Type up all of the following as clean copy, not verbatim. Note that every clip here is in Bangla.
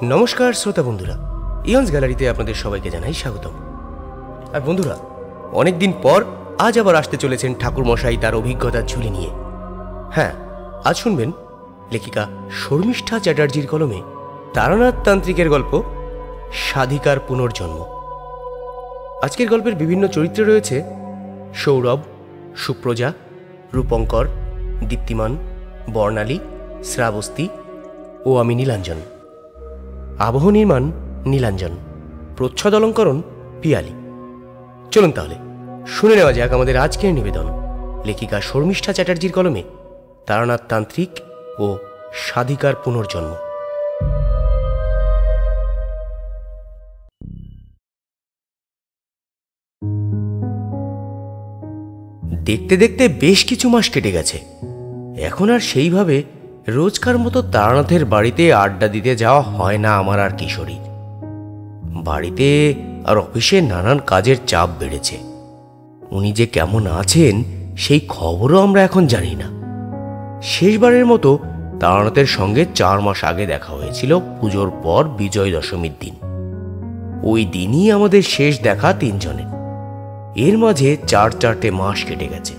নমস্কার শ্রোতা বন্ধুরা, ইয়ন্স গ্যালারিতে আপনাদের সবাইকে জানাই স্বাগতম। আর বন্ধুরা, অনেকদিন পর আজ আবার আসতে চলেছেন ঠাকুরমশাই তার অভিজ্ঞতার ঝুলি নিয়ে। হ্যাঁ, আজ শুনবেন লেখিকা শর্মিষ্ঠা চ্যাটার্জির কলমে তারানাথ তান্ত্রিকের গল্প সাধিকার পুনর্জন্ম। আজকের গল্পের বিভিন্ন চরিত্রে রয়েছে সৌরভ, সুপ্রজা, রূপঙ্কর, দীপ্তিমান, বর্ণালী, শ্রাবস্তী ও আমি নীলাঞ্জন। আবহ নির্মাণ নীলাঞ্জন, প্রচ্ছদ অলঙ্করণ পিয়ালি। চলুন তাহলে শুনে নেওয়া যাক আমাদের আজকের নিবেদন লেখিকা শর্মিষ্ঠা চ্যাটার্জির কলমে তারানাথ তান্ত্রিক ও সাধিকার পুনর্জন্ম। দেখতে দেখতে বেশ কিছু মাস কেটে গেছে। এখন আর সেইভাবে রোজকার মতো তারানাথের বাড়িতে আড্ডা দিতে যাওয়া হয় না আমার আর কিশোরীর। বাড়িতে আর অফিসে নানান কাজের চাপ বেড়েছে। উনি যে কেমন আছেন সেই খবরও আমরা এখন জানি না। শেষবারের মতো তারানাথের সঙ্গে 4 মাস আগে দেখা হয়েছিল, পুজোর পর বিজয় দশমীর দিন। ওই দিনই আমাদের শেষ দেখা 3 জনের। এর মাঝে 4-4টে মাস কেটে গেছে।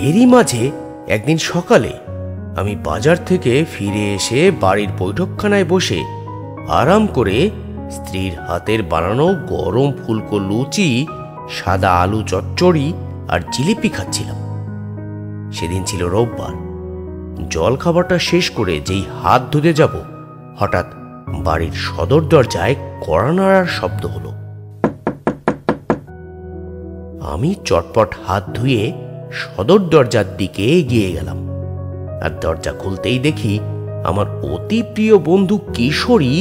এরই মাঝে একদিন সকালে আমি বাজার থেকে ফিরে এসে বাড়ির বৈঠকখানায় বসে আরাম করে স্ত্রীর হাতের বানানো গরম ফুলকো লুচি, সাদা আলু চচ্চড়ি আর জিলিপি খাচ্ছিলাম। সেদিন ছিল রোববার। জল খাবারটা শেষ করে যেই হাত ধুতে যাব, হঠাৎ বাড়ির সদর দরজায় কড়া নাড়ার শব্দ হলো। আমি চটপট হাত ধুয়ে সদর দরজার দিকে এগিয়ে গেলাম, আর দরজা খুলতেই দেখি আমার অতি প্রিয় বন্ধু কিশোরী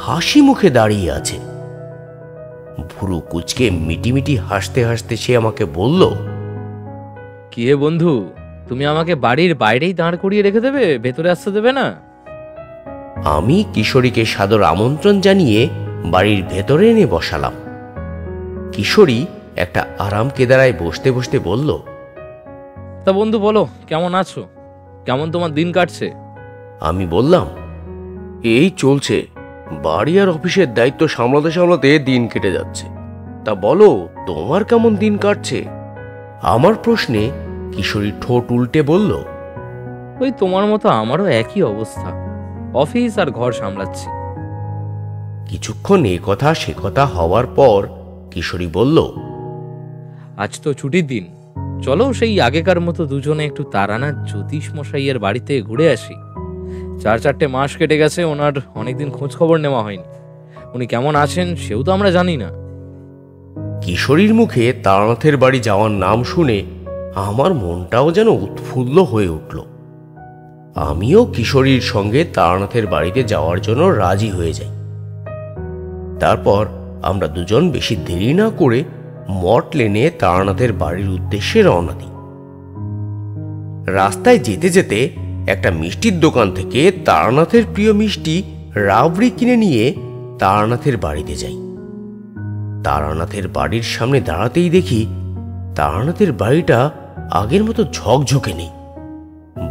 হাসি মুখে দাঁড়িয়ে আছে। ভুরু কুচকে মিটিমিটি হাসতে হাসতে সে আমাকে বলল, কি হে বন্ধু, তুমি আমাকে বাড়ির বাইরেই দাঁড় করিয়ে রেখে দেবে, ভেতরে আসতে দেবে না? আমি কিশোরীকে সাদর আমন্ত্রণ জানিয়ে বাড়ির ভেতরে এনে বসালাম। কিশোরী একটা আরাম কেদারায় বসতে বসতে বলল, তা বন্ধু বলো, কেমন আছো? কেমন তোমার দিন কাটছে? আমি বললাম, এই চলছে, বাড়ি আর অফিসের দায়িত্ব সামলাতে সামলাতে দিন কেটে যাচ্ছে। তা বলো, তোমার কেমন দিন কাটছে? আমার প্রশ্নে কিশোরী ঠোঁট উল্টে বলল, ওই তোমার মতো আমারও একই অবস্থা, অফিস আর ঘর সামলাচ্ছি। কিছুক্ষণ এ কথা সে কথা হওয়ার পর কিশোরী বলল, আজ তো ছুটির দিন, চলো সেই আগেকার মতো দুজনে একটু তারানাথ জ্যোতিষ মশাইয়ের বাড়িতে ঘুরে আসি। 4-4টে মাস কেটে গেছে, ওনার অনেকদিন খোঁজ খবর নেওয়া হয়নি। উনি কেমন আছেন সেও তো আমরা জানি না। কিশোরীর মুখে তারানাথের বাড়ি যাওয়ার নাম শুনে আমার মনটাও যেন উৎফুল্ল হয়ে উঠল। আমিও কিশোরীর সঙ্গে তারানাথের বাড়িতে যাওয়ার জন্য রাজি হয়ে যাই। তারপর আমরা দুজন বেশি দেরি না করে মঠ লেনে তারানাথের বাড়ির উদ্দেশ্যে রওনা দিই। রাস্তায় যেতে যেতে একটা মিষ্টির দোকান থেকে তারানাথের প্রিয় মিষ্টি রাবড়ি কিনে নিয়ে তারানাথের বাড়িতে যাই। তারানাথের বাড়ির সামনে দাঁড়াতেই দেখি তারানাথের বাড়িটা আগের মতো ঝকঝকে নেই।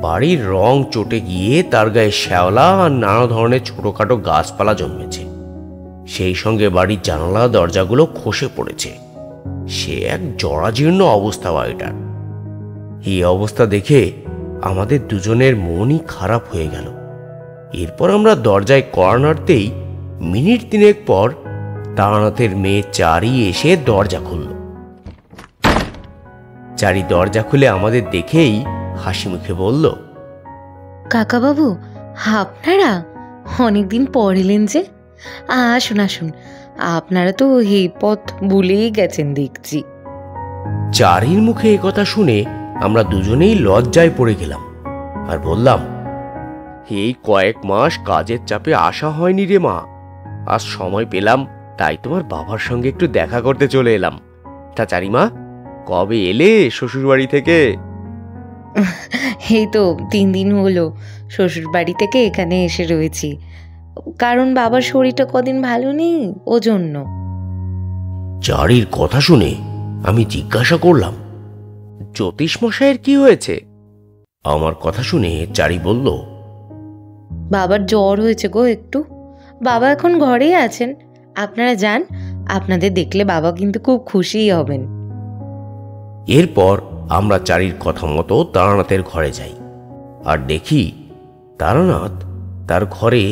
বাড়ির রং চটে গিয়ে তার গায়ে শ্যাওলা আর নানা ধরনের ছোটখাটো গাছপালা জন্মেছে। সেই সঙ্গে বাড়ির জানালা দরজাগুলো খসে পড়েছে। সে এক জরাজীর্ণ অবস্থা বাড়িটার। এই অবস্থা দেখে আমাদের দুজনের মনই খারাপ হয়ে গেল। এরপর আমরা দরজায় কড়া নাড়তেই মিনিট 3 পর তারানাথের মেয়ে চারি এসে দরজা খুলল। চারি দরজা খুলে আমাদের দেখেই হাসি মুখে বলল, কাকাবাবু, আপনারা অনেকদিন পর এলেন যে। আসুন আসুন, আপনারা তো এই পথ ভুলেই গেছেন দেখছি। চারির মুখে একথা শুনে আমরা দুজনেই লজ্জায় পড়ে গেলাম আর বললাম, এই কয়েক মাস কাজের চাপে আসা হয়নি রে মা। আজ সময় পেলাম, তাই তোমার বাবার সঙ্গে একটু দেখা করতে চলে এলাম। তা চারিমা, কবে এলে শ্বশুর বাড়ি থেকে? এই তো 3 দিন হলো শ্বশুর বাড়ি থেকে এখানে এসে রয়েছি, কারণ বাবার শরীরটা কদিন ভালো নেই, ও জন্য। চারির কথা শুনে আমি জিজ্ঞাসা করলাম, জ্যোতিষ মশাইয়ের কি হয়েছে? আমার কথা শুনে চারি বলল, বাবার জ্বর হয়েছে গো একটু, বাবা এখন ঘরেই আছেন, আপনারা যান, আপনাদের দেখলে বাবা কিন্তু খুব খুশিই হবেন। এরপর আমরা চারির কথা মতো তারানাথের ঘরে যাই আর দেখি তারানাথ তার ঘরে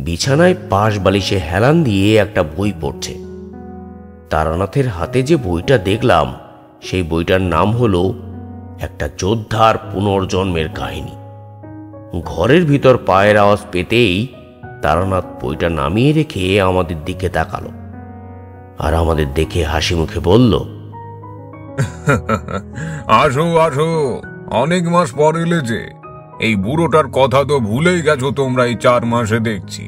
বিছানায় পাশ বালিশে হেলান দিয়ে একটা বই পড়ছে। তারানাথের হাতে যে বইটা দেখলাম সেই বইটার নাম হলো একটা যোদ্ধার পুনর্জন্মের কাহিনী। ঘরের ভিতর পায়ের আওয়াজ পেতেই তারানাথ বইটা নামিয়ে রেখে আমাদের দিকে তাকালো আর আমাদের দেখে হাসি মুখে বলল, আসো আসো, অনেক মাস পর এলে যে। এই বুড়োটার কথা তো ভুলেই গেছো তোমরা এই 4 মাসে দেখছি।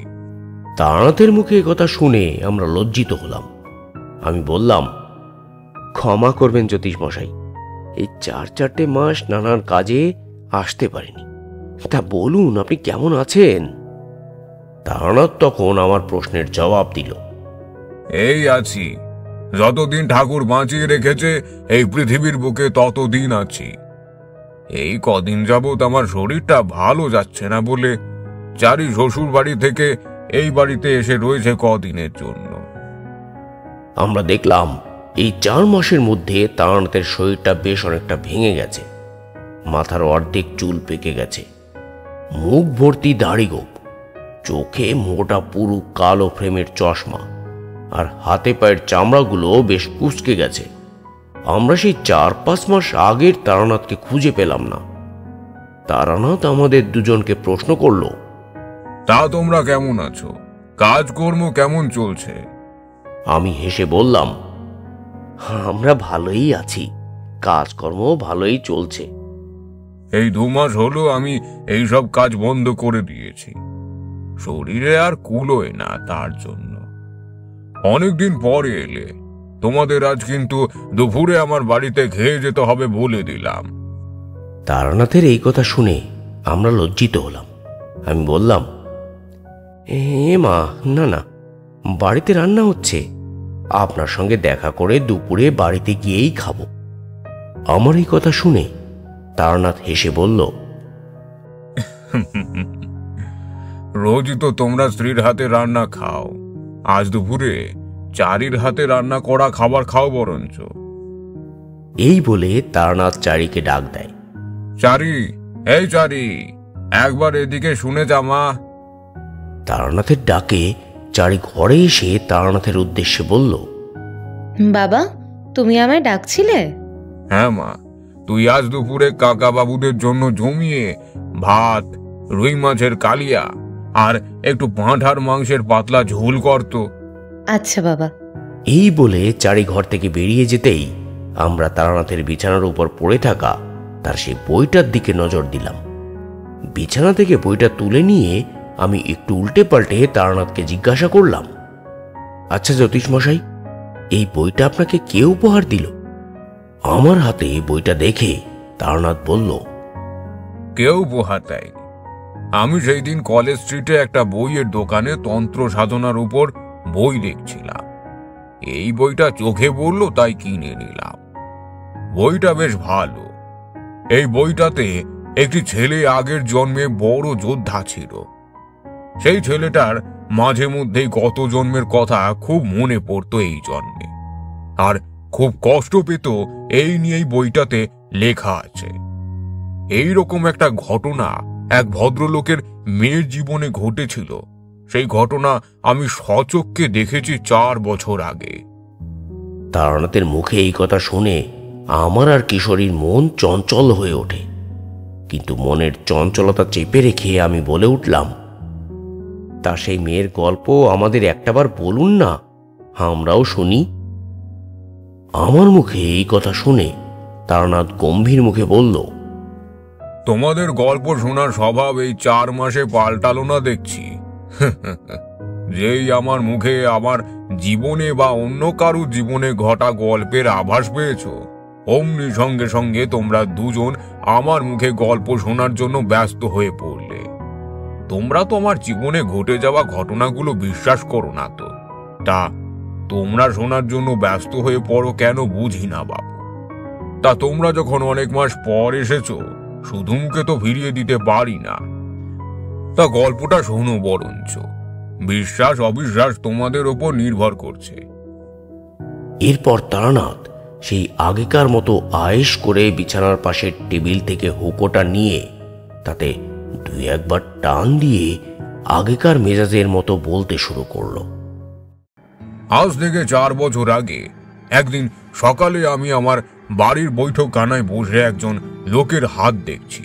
তারানাথের মুখে কথা শুনে আমরা লজ্জিত হলাম। আমি বললাম, ক্ষমা করবেন জ্যোতিষ মশাই, এই 4 মাস নানান কাজে আসতে পারিনি। তা বলুন, আপনি কেমন আছেন? তারানাথ তখন আমার প্রশ্নের জবাব দিল, এই আছি, যতদিন ঠাকুর বাঁচিয়ে রেখেছে এই পৃথিবীর বুকে ততদিন আছি। এই কদিন যাবৎ আমার শরীরটা ভালো যাচ্ছে না বলে চারি শ্বশুর বাড়ি থেকে এই বাড়িতে এসে রয়েছে কদিনের জন্য। আমরা দেখলাম এই 4 মাসের মধ্যে তারানাথের শরীরটা বেশ অনেকটা ভেঙে গেছে। মাথার অর্ধেক চুল পেকে গেছে, মুখ ভর্তি দাড়ি গোঁফ, চোখে মোটা পুরু কালো ফ্রেমের চশমা, আর হাতে পায়ের চামড়াগুলো বেশ কুঁচকে গেছে। আমরা সেই 4-5 মাস আগের তারানাথকে খুঁজে পেলাম না। তারানাথ আমাদের দুজনকে প্রশ্ন করল, তা তোমরা কেমন আছো? কাজকর্ম কেমন চলছে? আমি হেসে বললাম, আমরা ভালোই আছি, কাজকর্ম ভালোই চলছে। এই 2 মাস হলো আমি এইসব কাজ বন্ধ করে দিয়েছি, শরীরে আর কুলোয় না, তার জন্য। অনেকদিন পরে এলে, তোমাদের আজ কিন্তু দুপুরে আমার বাড়িতে খেয়ে যেতে হবে বলে দিলাম। তারানাথের এই কথা শুনে আমরা লজ্জিত হলাম। আমি বললাম, মা, না না, বাড়িতে রান্না হচ্ছে, আপনার সঙ্গে দেখা করে দুপুরে বাড়িতে গিয়েই খাবো। আমার এই কথা শুনে তারানাথ হেসে বলল, রোজই তো তোমরা স্ত্রীর হাতে রান্না খাও, আজ দুপুরে চারির হাতে রান্না করা খাবার খাও বরঞ্চ। এই বলে তারানাথ চারিকে ডাক দেয়। চারি, এই চারি, একবার এদিকে শুনে যা মা। তারানাথের ডাকে চারি ঘরে এসে তারানাথের উদ্দেশ্যে বলল, বাবা, তুমি আমায় ডাকছিলে? হ্যাঁ মা, তুই আজ দুপুরে কাকা বাবুদের জন্য জমিয়ে ভাত, রুই মাছের কালিয়া আর একটু পাঁঠার মাংসের পাতলা ঝোল করতো। আচ্ছা বাবা। এই বলে চারি ঘর থেকে বেরিয়ে যেতেই আমরা তারানাথের বিছানার উপর পড়ে থাকা তার সেই বইটার দিকে নজর দিলাম। বিছানা থেকে বইটা তুলে নিয়ে আমি একটু উল্টে পাল্টে তারানাথকে জিজ্ঞাসা করলাম, আচ্ছা জ্যোতিষ মশাই, এই বইটা আপনাকে কে উপহার দিল? আমার হাতে বইটা দেখে তারানাথ বলল, কেউ উপহার দেয়নি। আমি সেই দিন কলেজ স্ট্রিটে একটা বইয়ের দোকানে তন্ত্র সাধনার উপর বই দেখছিলাম। এই বইটা চোখে পড়ল, তাই কিনে নিলাম। বইটা বেশ ভালো। এই বইটাতে একটি ছেলে আগের জন্মে বড় যোদ্ধা ছিল। সেই ছেলেটার মাঝে মধ্যেই গত জন্মের কথা খুব মনে পড়তো এই জন্মে, আর খুব কষ্ট পেত এই নিয়েই বইটাতে লেখা আছে। এই রকম একটা ঘটনা এক ভদ্রলোকের মেয়ের জীবনে ঘটেছিল। সেই ঘটনা আমি স্বচক্ষে দেখেছি 4 বছর আগে। তারানাথের মুখে এই কথা শুনে আমার আর কিশোরীর মন চঞ্চল হয়ে ওঠে, কিন্তু মনের চঞ্চলতা চেপে রেখে আমি বলে উঠলাম, তা সেই মেয়ের গল্প আমাদের একটাবার বলুন না, আমরাও শুনি। আমার মুখে এই কথা শুনে তারানাথ গম্ভীর মুখে বলল, তোমাদের গল্প শোনার স্বভাব এই 4 মাসে পাল্টালো না দেখছি। যেই আমার মুখে আমার জীবনে বা অন্য কারো জীবনে ঘটা গল্পের আভাস পেয়েছো, অমনি সঙ্গে সঙ্গে তোমরা দুজন আমার মুখে গল্প শোনার জন্য ব্যস্ত হয়ে পড়লে। তোমরা তো আমার জীবনে ঘটে যাওয়া ঘটনাগুলো বিশ্বাস করো না তো, তা তোমরা শোনার জন্য ব্যস্ত হয়ে পড়ো কেন বুঝি না বাবু। তা তোমরা যখন অনেক মাস পর এসেছো, শুধু মুখে তো ফিরিয়ে দিতে পারি না। তা গল্পটা শোনো বরঞ্চ, বিশ্বাস অবিশ্বাস তোমাদের ওপর নির্ভর করছে। এরপর তারানাথ সেই আগেকার মতো আয়েশ করে বিছানার পাশের টেবিল থেকে হুঁকোটা নিয়ে তাতে দুই একবার টান দিয়ে আগেকার মেজাজের মতো বলতে শুরু করলো। আজ থেকে 4 বছর আগে একদিন সকালে আমি আমার বাড়ির বৈঠকখানায় বসে একজন লোকের হাত দেখছি।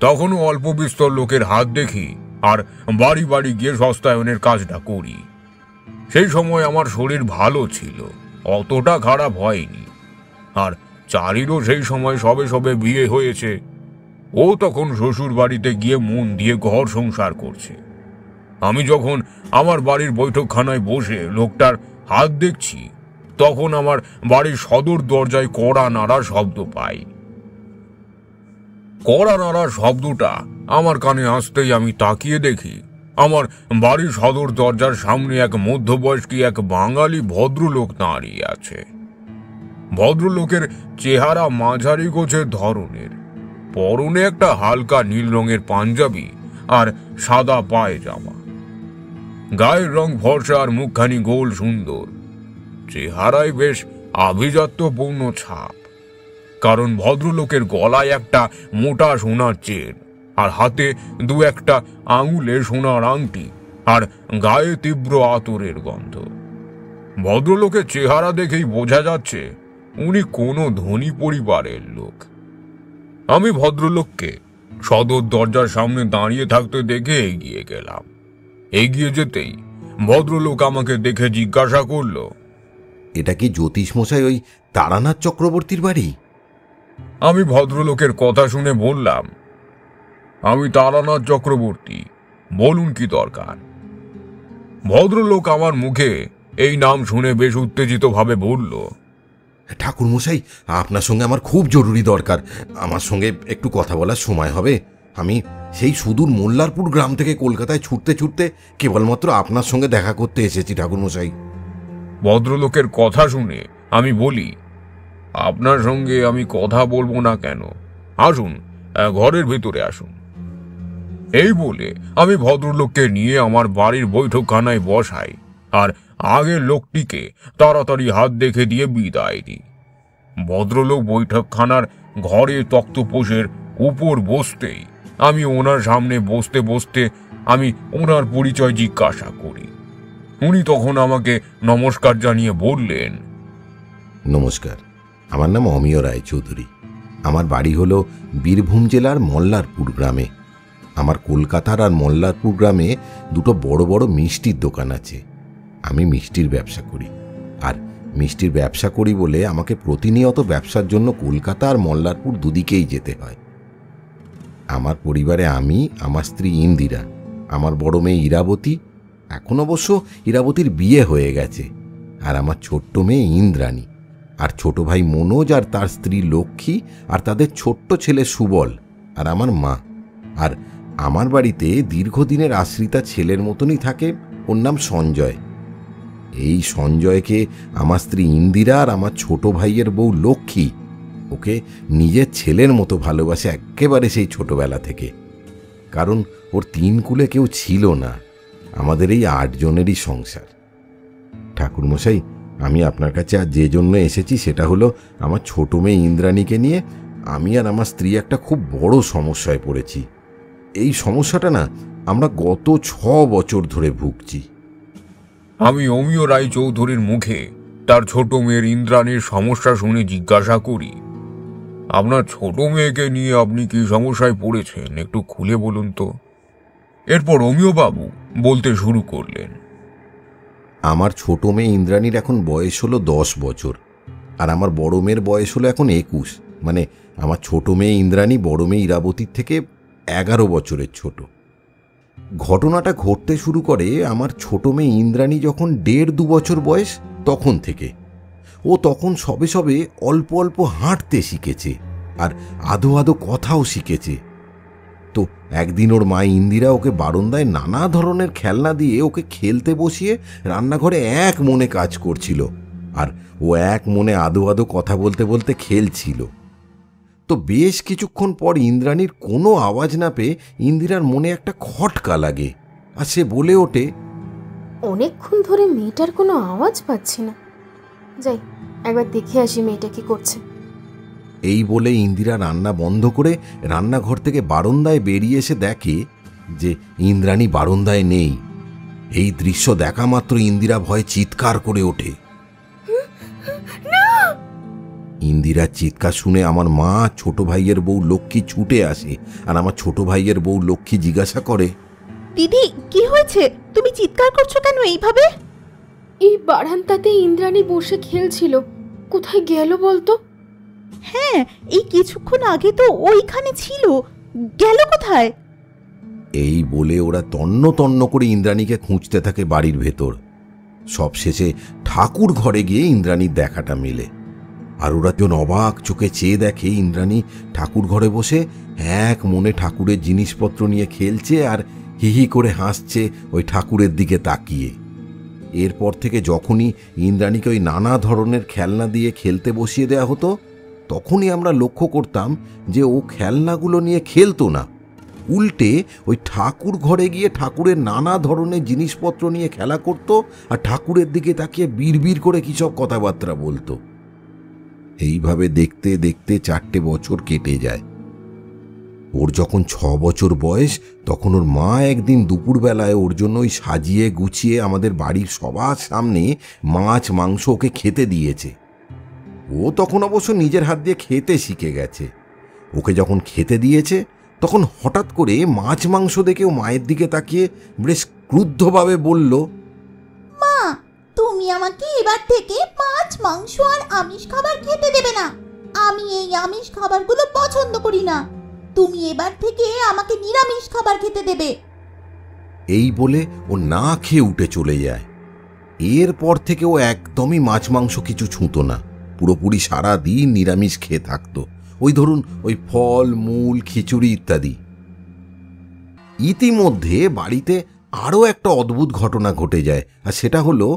তখনও অল্প বিস্তর লোকের হাত দেখি আর বাড়ি বাড়ি গিয়ে সস্তায়নের কাজটা করি। সেই সময় আমার শরীর ভালো ছিল, অতটা খারাপ হয়নি। আর চারিরও সেই সময় সবে সবে বিয়ে হয়েছে। ও তখন শ্বশুর বাড়িতে গিয়ে মন দিয়ে ঘর সংসার করছে। আমি যখন আমার বাড়ির বৈঠকখানায় বসে লোকটার হাত দেখছি, তখন আমার বাড়ির সদর দরজায় কড়া নাড়ার শব্দ পাই। কড়া নাড়ার শব্দটা আমার কানে আসতেই আমি তাকিয়ে দেখি আমার বাড়ির সদর দরজার সামনে এক মধ্যবয়স্ক এক বাঙালি ভদ্রলোক দাঁড়িয়ে আছে। ভদ্রলোকের চেহারা মাঝারি গোছের ধরনের, পরনে একটা হালকা নীল রঙের পাঞ্জাবি আর সাদা পায়জামা। গায়ের রং ফর্সা আর মুখখানি গোল সুন্দর। চেহারায় বেশ আভিজাত্যপূর্ণ ছাপ, কারণ ভদ্রলোকের গলায় একটা মোটা সোনার চেন আর হাতে 2-1টা আঙুলে সোনার আংটি আর গায়ে তীব্র আতরের গন্ধ। ভদ্রলোকের চেহারা দেখেই বোঝা যাচ্ছে উনি কোনো ধনী পরিবারের লোক। আমি ভদ্রলোককে সদর দরজার সামনে দাঁড়িয়ে থাকতে দেখে এগিয়ে গেলাম। এগিয়ে যেতেই ভদ্রলোক আমাকে দেখে জিজ্ঞাসা করলো, এটা কি জ্যোতিষ মশাই ওই তারানাথ চক্রবর্তীর বাড়ি? আমি ভদ্রলোকের কথা শুনে বললাম, আমি তারানাথ চক্রবর্তী, বলুন কি দরকার। ভদ্রলোক আমার মুখে এই নাম শুনে বেশ উত্তেজিত ভাবে বলল, ঠাকুর মশাই, আপনার সঙ্গে আমার খুব জরুরি দরকার। আমার সঙ্গে একটু কথা বলার সময় হবে? আমি সেই সুদূর মোল্লারপুর গ্রাম থেকে কলকাতায় ছুটতে ছুটতে কেবলমাত্র আপনার সঙ্গে দেখা করতে এসেছি ঠাকুর মশাই। ভদ্রলোকের কথা শুনে আমি বলি, আপনার সঙ্গে আমি কথা বলবো না কেন, আসুন ঘরের ভেতরে আসুন। এই বলে আমি ভদ্রলোককে নিয়ে আমার বাড়ির বৈঠকখানায় বসাই আর আগের লোকটিকে তাড়াতাড়ি হাত দেখে দিয়ে বিদায় দিই। ভদ্রলোক বৈঠকখানার ঘরে তক্তপোষের উপর বসতেই আমি ওনার সামনে বসতে বসতে আমি ওনার পরিচয় জিজ্ঞাসা করি। উনি তখন আমাকে নমস্কার জানিয়ে বললেন, নমস্কার, আমার নাম অমিয় রায়চৌধুরী। আমার বাড়ি হলো বীরভূম জেলার মল্লারপুর গ্রামে। আমার কলকাতার আর মল্লারপুর গ্রামে দুটো বড় বড় মিষ্টির দোকান আছে। আমি মিষ্টির ব্যবসা করি, আর মিষ্টির ব্যবসা করি বলে আমাকে প্রতিনিয়ত ব্যবসার জন্য কলকাতা আর মল্লারপুর দুদিকেই যেতে হয়। আমার পরিবারে আমি, আমার স্ত্রী ইন্দিরা, আমার বড় মেয়ে ইরাবতী, এখন অবশ্য ইরাবতীর বিয়ে হয়ে গেছে, আর আমার ছোট্ট মেয়ে ইন্দ্রাণী, আর ছোট ভাই মনোজ আর তার স্ত্রী লক্ষ্মী, আর তাদের ছোট্ট ছেলে সুবল, আর আমার মা। আর আমার বাড়িতে দীর্ঘদিনের আশ্রিতা ছেলের মতনই থাকে, ওর নাম সঞ্জয়। এই সঞ্জয়কে আমার স্ত্রী ইন্দিরা আর আমার ছোট ভাইয়ের বউ লক্ষ্মী ওকে নিজের ছেলের মতো ভালোবাসে একেবারে সেই ছোটবেলা থেকে। কারণ ওর 3 কুলে কেউ ছিল না, আমাদের এই 8 জনেরই সংসার। ঠাকুরমশাই, আমি আপনার কাছে আজ যে জন্য এসেছি সেটা হলো আমার ছোট মেয়ে ইন্দ্রাণীকে নিয়ে আমি আর আমার স্ত্রী একটা খুব বড় সমস্যায় পড়েছি। এই সমস্যাটা না আমরা গত 6 বছর ধরে ভুগছি। আমি অমিয় রায়চৌধুরীর মুখে তার ছোট মেয়ের ইন্দ্রাণীর সমস্যা শুনে জিজ্ঞাসা করি, আপনার ছোট মেয়েকে নিয়ে আপনি কি সমস্যায় পড়েছেন, একটু খুলে বলুন তো। এরপর অমিয় বাবু বলতে শুরু করলেন, আমার ছোট মেয়ে ইন্দ্রাণীর এখন বয়স হলো 10 বছর, আর আমার বড় মেয়ের বয়স হলো এখন 21। মানে আমার ছোট মেয়ে ইন্দ্রাণী বড় মেয়ে ইরাবতীর থেকে 11 বছরের ছোট। ঘটনাটা ঘটতে শুরু করে আমার ছোট মেয়ে ইন্দ্রাণী যখন 1.5-2 বছর বয়স, তখন থেকে। ও তখন সবে সবে অল্প অল্প হাঁটতে শিখেছে আর আধো আধো কথাও শিখেছে। তো একদিন ওর মা ইন্দিরা ওকে বারান্দায় নানা ধরনের খেলনা দিয়ে ওকে খেলতে বসিয়ে রান্নাঘরে এক মনে কাজ করছিল, আর ও এক মনে আধো আধো কথা বলতে বলতে খেলছিল। তো বেশ কিছুক্ষণ পর ইন্দ্রাণীর কোনো আওয়াজ না পেয়ে ইন্দিরার মনে একটা খটকা লাগে, আর সে বলে ওঠে, অনেকক্ষণ ধরে মেয়েটার কোনো আওয়াজ পাচ্ছি না। যাই একবার দেখে আসি মেয়েটা কি করছে। এই বলে ইন্দিরা রান্না বন্ধ করে রান্নাঘর থেকে বারান্দায় বেরিয়ে এসে দেখে যে ইন্দ্রাণী বারান্দায় নেই। এই দৃশ্য দেখা মাত্র ইন্দিরা ভয়ে চিৎকার করে ওঠে। ইন্দিরার চিৎকার শুনে আমার মা, ছোট ভাইয়ের বউ লক্ষ্মী ছুটে আসে। আর আমার ছোট ভাইয়ের বউ লক্ষ্মী জিজ্ঞাসা করে, দিদি কি হয়েছে? তুমি চিৎকার করছো কেন এইভাবে? এই বারান্দাতে ইন্দ্রাণী বসে খেলছিল, কোথায় গেল বলতো? হ্যাঁ, এই কিছুক্ষণ আগে তো ওইখানে ছিল, গেল কোথায়? এই বলে ওরা তন্ন তন্ন করে ইন্দ্রাণীকে খুঁজতে থাকে বাড়ির ভেতর। সবশেষে ঠাকুর ঘরে গিয়ে ইন্দ্রাণীর দেখাটা মেলে। আর ওরা জন অবাক চোখে চেয়ে দেখে ইন্দ্রাণী ঠাকুর ঘরে বসে এক মনে ঠাকুরের জিনিসপত্র নিয়ে খেলছে আর হিহি করে হাসছে ওই ঠাকুরের দিকে তাকিয়ে। এরপর থেকে যখনই ইন্দ্রাণীকে ওই নানা ধরনের খেলনা দিয়ে খেলতে বসিয়ে দেওয়া হতো, তখনই আমরা লক্ষ্য করতাম যে ও খেলনাগুলো নিয়ে খেলতো না, উল্টে ওই ঠাকুর ঘরে গিয়ে ঠাকুরের নানা ধরনের জিনিসপত্র নিয়ে খেলা করত আর ঠাকুরের দিকে তাকিয়ে বিড়বিড় করে কী সব কথাবার্তা বলতো। এইভাবে দেখতে দেখতে 4টে বছর কেটে যায়। ওর যখন 6 বছর বয়স, তখন ওর মা একদিন দুপুরবেলায় ওর জন্য ওই সাজিয়ে গুছিয়ে আমাদের বাড়ির সবার সামনে মাছ মাংস ওকে খেতে দিয়েছে। ও তখন অবশ্য নিজের হাত দিয়ে খেতে শিখে গেছে। ওকে যখন খেতে দিয়েছে, তখন হঠাৎ করে মাছ মাংস দেখে ও মায়ের দিকে তাকিয়ে বেশ ক্রুদ্ধভাবে বলল, মা, তুমি আমাকে এবার থেকে মাছ মাংস আর আমিষ খাবার খেতে দেবে না। আমি এই আমিষ খাবারগুলো পছন্দ করি না। তুমি এবার থেকে আমাকে নিরামিষ খাবার খেতে দেবে। এই বলে ও না খেয়ে উঠে চলে যায়। এরপর থেকে ও একদমই মাছ মাংস কিছু ছুঁতো না, পুরোপুরি সারা দিন নিরামিষ খেয়ে থাকতো। ওই ধরুন ওই ফল মূল, খিচুড়ি ইত্যাদি। ইতিমধ্যে বাড়িতে আরও একটা অদ্ভুত ঘটনা ঘটে যায়। আর সেটা হলো,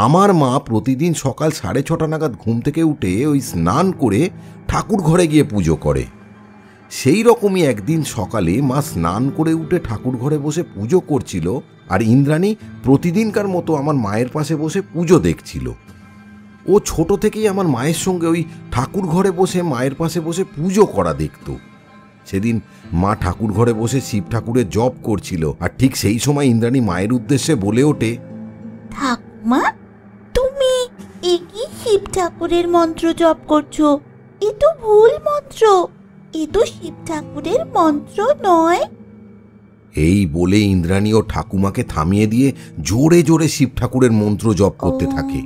আমার মা প্রতিদিন সকাল 6:30 নাগাদ ঘুম থেকে উঠে ওই স্নান করে ঠাকুর ঘরে গিয়ে পুজো করে। সেই রকমই একদিন সকালে মা স্নান করে উঠে ঠাকুর ঘরে বসে পুজো করছিল, আর ইন্দ্রাণী প্রতিদিনকার মতো আমার মায়ের পাশে বসে পুজো দেখছিল। ও ছোট থেকেই আমার মায়ের সঙ্গে ওই ঠাকুর ঘরে বসে মায়ের পাশে বসে পুজো করা দেখত। সেদিন মা ঠাকুর ঘরে বসে শিব ঠাকুরের জপ করছিল, আর ঠিক সেই সময় ইন্দ্রাণী মায়ের উদ্দেশ্যে বলে ওঠে, ঠাকুমা, তুমি কি শিব ঠাকুরের মন্ত্র জপ করছো? এ তো ভুল মন্ত্র, এ তো শিব ঠাকুরের মন্ত্র নয়। এই বলে ইন্দ্রাণী ও ঠাকুমাকে থামিয়ে দিয়ে জোরে জোরে শিব ঠাকুরের মন্ত্র জপ করতে থাকে।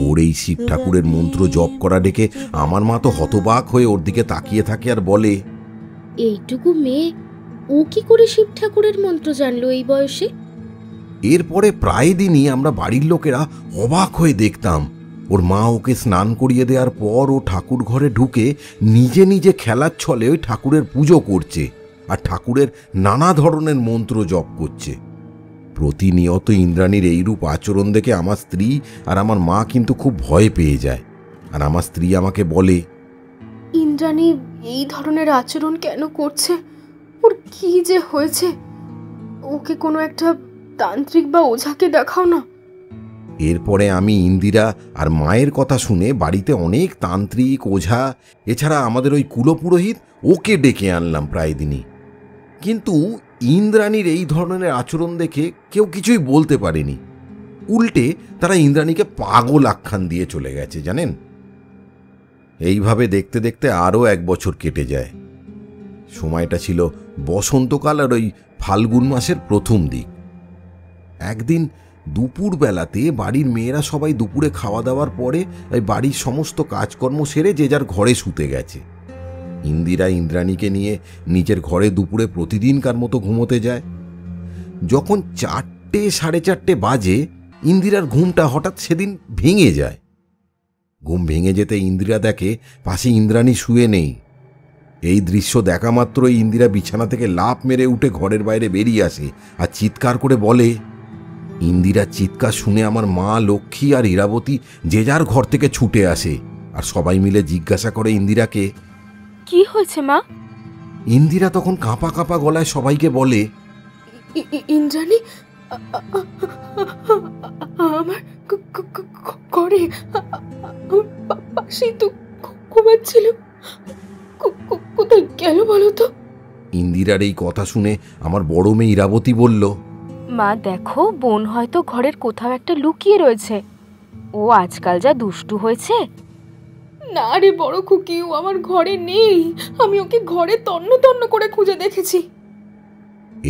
ওর এই শিব ঠাকুরের মন্ত্র জপ করা দেখে আমার মা তো হতবাক হয়ে ওর দিকে তাকিয়ে থাকে আর বলে, এইটুকু মেয়ে, ও কি করে শিব ঠাকুরের মন্ত্র জানলো এই বয়সে? এরপরে প্রায় দিনই আমরা বাড়ির লোকেরা অবাক হয়ে দেখতাম ওর মা ওকে স্নান করিয়ে দেওয়ার পর ও ঠাকুর ঘরে ঢুকে নিজে নিজে খেলার ছলে ওই ঠাকুরের পুজো করছে আর ঠাকুরের নানা ধরনের মন্ত্র জপ করছে। প্রতিনিয়ত ইন্দ্রাণীর এইরূপ আচরণ দেখে আমার স্ত্রী আর আমার মা কিন্তু খুব ভয় পেয়ে যায়। আর আমার স্ত্রী আমাকে বলে, ইন্দ্রাণী এই ধরনের আচরণ কেন করছে? ওর কি যে হয়েছে? ওকে কোনো একটা তান্ত্রিক বা ওঝাকে দেখাও না। এরপরে আমি ইন্দিরা আর মায়ের কথা শুনে বাড়িতে অনেক তান্ত্রিক, ওঝা, এছাড়া আমাদের ওই কুলপুরোহিত ওকে ডেকে আনলাম প্রায় দিনই। কিন্তু ইন্দ্রাণীর এই ধরনের আচরণ দেখে কেউ কিছুই বলতে পারেনি। উল্টে তারা ইন্দ্রাণীকে পাগল আখ্যান দিয়ে চলে গেছে, জানেন। এইভাবে দেখতে দেখতে আরও 1 বছর কেটে যায়। সময়টা ছিল বসন্তকাল আর ওই ফাল্গুন মাসের প্রথম দিক। একদিন দুপুরবেলাতে বাড়ির মেয়েরা সবাই দুপুরে খাওয়া দাওয়ার পরে বাড়ির সমস্ত কাজকর্ম সেরে যে যার ঘরে শুতে গেছে। ইন্দিরা ইন্দ্রাণীকে নিয়ে নিজের ঘরে দুপুরে প্রতিদিনকার মতো ঘুমোতে যায়। যখন 4টে 4:30 বাজে, ইন্দিরার ঘুমটা হঠাৎ সেদিন ভেঙে যায়। ঘুম ভেঙে যেতে ইন্দিরা দেখে পাশে ইন্দ্রাণী শুয়ে নেই। এই দৃশ্য দেখা মাত্রই ইন্দিরা বিছানা থেকে লাফ মেরে উঠে ঘরের বাইরে বেরিয়ে আসে আর চিৎকার করে বলে। ইন্দিরার চিৎকার শুনে আমার মা, লক্ষ্মী আর ইরাবতী যে যার ঘর থেকে ছুটে আসে আর সবাই মিলে জিজ্ঞাসা করে ইন্দিরাকে, কি হয়েছে মা? ইন্দিরা তখন কাঁপা কাঁপা গলায় সবাইকে বলে, ইন্দ্রাণী আমার ঘরে আমার পাশেই তো ঘুমাচ্ছিল, কোথায় গেল বলো তো? ইন্দিরার এই কথা শুনে আমার বড় মেয়ে ইরাবতী বলল, মা দেখো, বোন হয়তো ঘরের কোথাও একটা লুকিয়ে রয়েছে। ও আজকাল যা দুষ্টু হয়েছে। না রে বড় খুকি, ও আমার ঘরে নেই। আমি ওকে ঘরে তন্ন তন্ন করে খুঁজে দেখেছি।